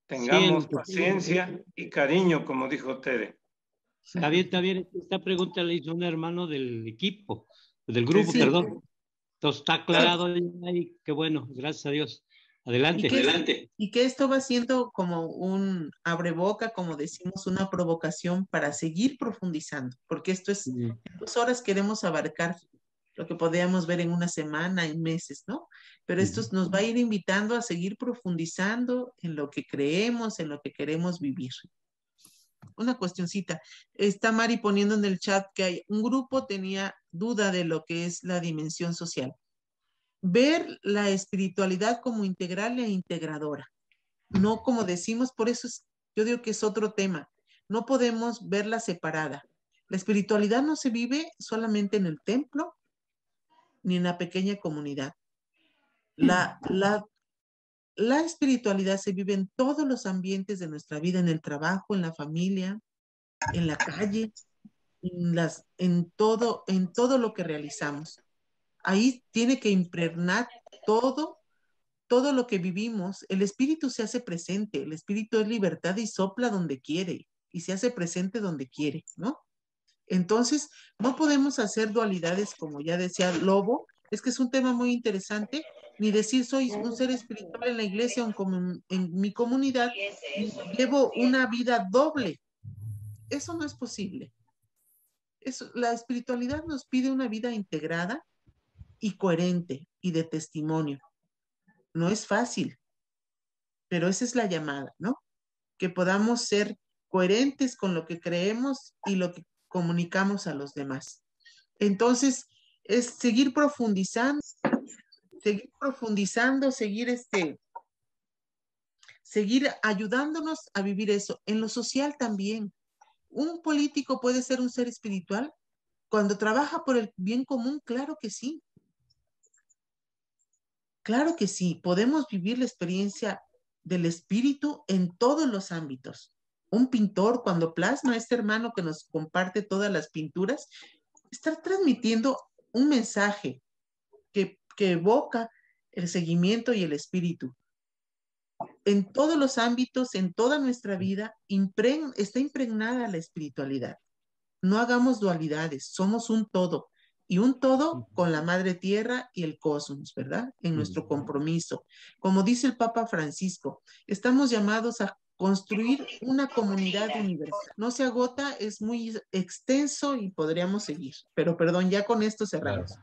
Tengamos paciencia y cariño, como dijo Tere. Está bien, está bien. Esta pregunta la hizo un hermano del equipo, del grupo, perdón. Entonces está aclarado ahí. Qué bueno, gracias a Dios. Adelante, adelante. Y que esto va siendo como un abreboca, como decimos, una provocación para seguir profundizando, porque esto es, en 2 horas queremos abarcar lo que podríamos ver en una semana, en meses, ¿no? Pero esto nos va a ir invitando a seguir profundizando en lo que creemos, en lo que queremos vivir. Una cuestioncita. Está Mari poniendo en el chat que hay un grupo tenía duda de lo que es la dimensión social. Ver la espiritualidad como integral e integradora. No como decimos, por eso yo digo que es otro tema. No podemos verla separada. La espiritualidad no se vive solamente en el templo ni en la pequeña comunidad. La espiritualidad se vive en todos los ambientes de nuestra vida, en el trabajo, en la familia, en la calle, en todo lo que realizamos. Ahí tiene que impregnar todo lo que vivimos. El espíritu se hace presente, el espíritu es libertad y sopla donde quiere y se hace presente donde quiere, ¿no? Entonces, no podemos hacer dualidades como ya decía Lobo, es que es un tema muy interesante, ni decir soy un ser espiritual en la iglesia o en mi comunidad, llevo una vida doble. Eso no es posible. La espiritualidad nos pide una vida integrada y coherente y de testimonio. No es fácil, pero esa es la llamada, ¿no? Que podamos ser coherentes con lo que creemos y lo que comunicamos a los demás. Entonces, es seguir profundizando, seguir ayudándonos a vivir eso. En lo social también. ¿Un político puede ser un ser espiritual? Cuando trabaja por el bien común, claro que sí. Claro que sí, podemos vivir la experiencia del espíritu en todos los ámbitos. Un pintor, cuando plasma a este hermano que nos comparte todas las pinturas, está transmitiendo un mensaje que evoca el seguimiento y el espíritu. En todos los ámbitos, en toda nuestra vida, está impregnada la espiritualidad. No hagamos dualidades, somos un todo. Y un todo con la Madre Tierra y el cosmos, ¿verdad? En nuestro compromiso. Como dice el Papa Francisco, estamos llamados a construir una comunidad universal. No se agota, es muy extenso y podríamos seguir. Pero perdón, ya con esto cerramos. Claro.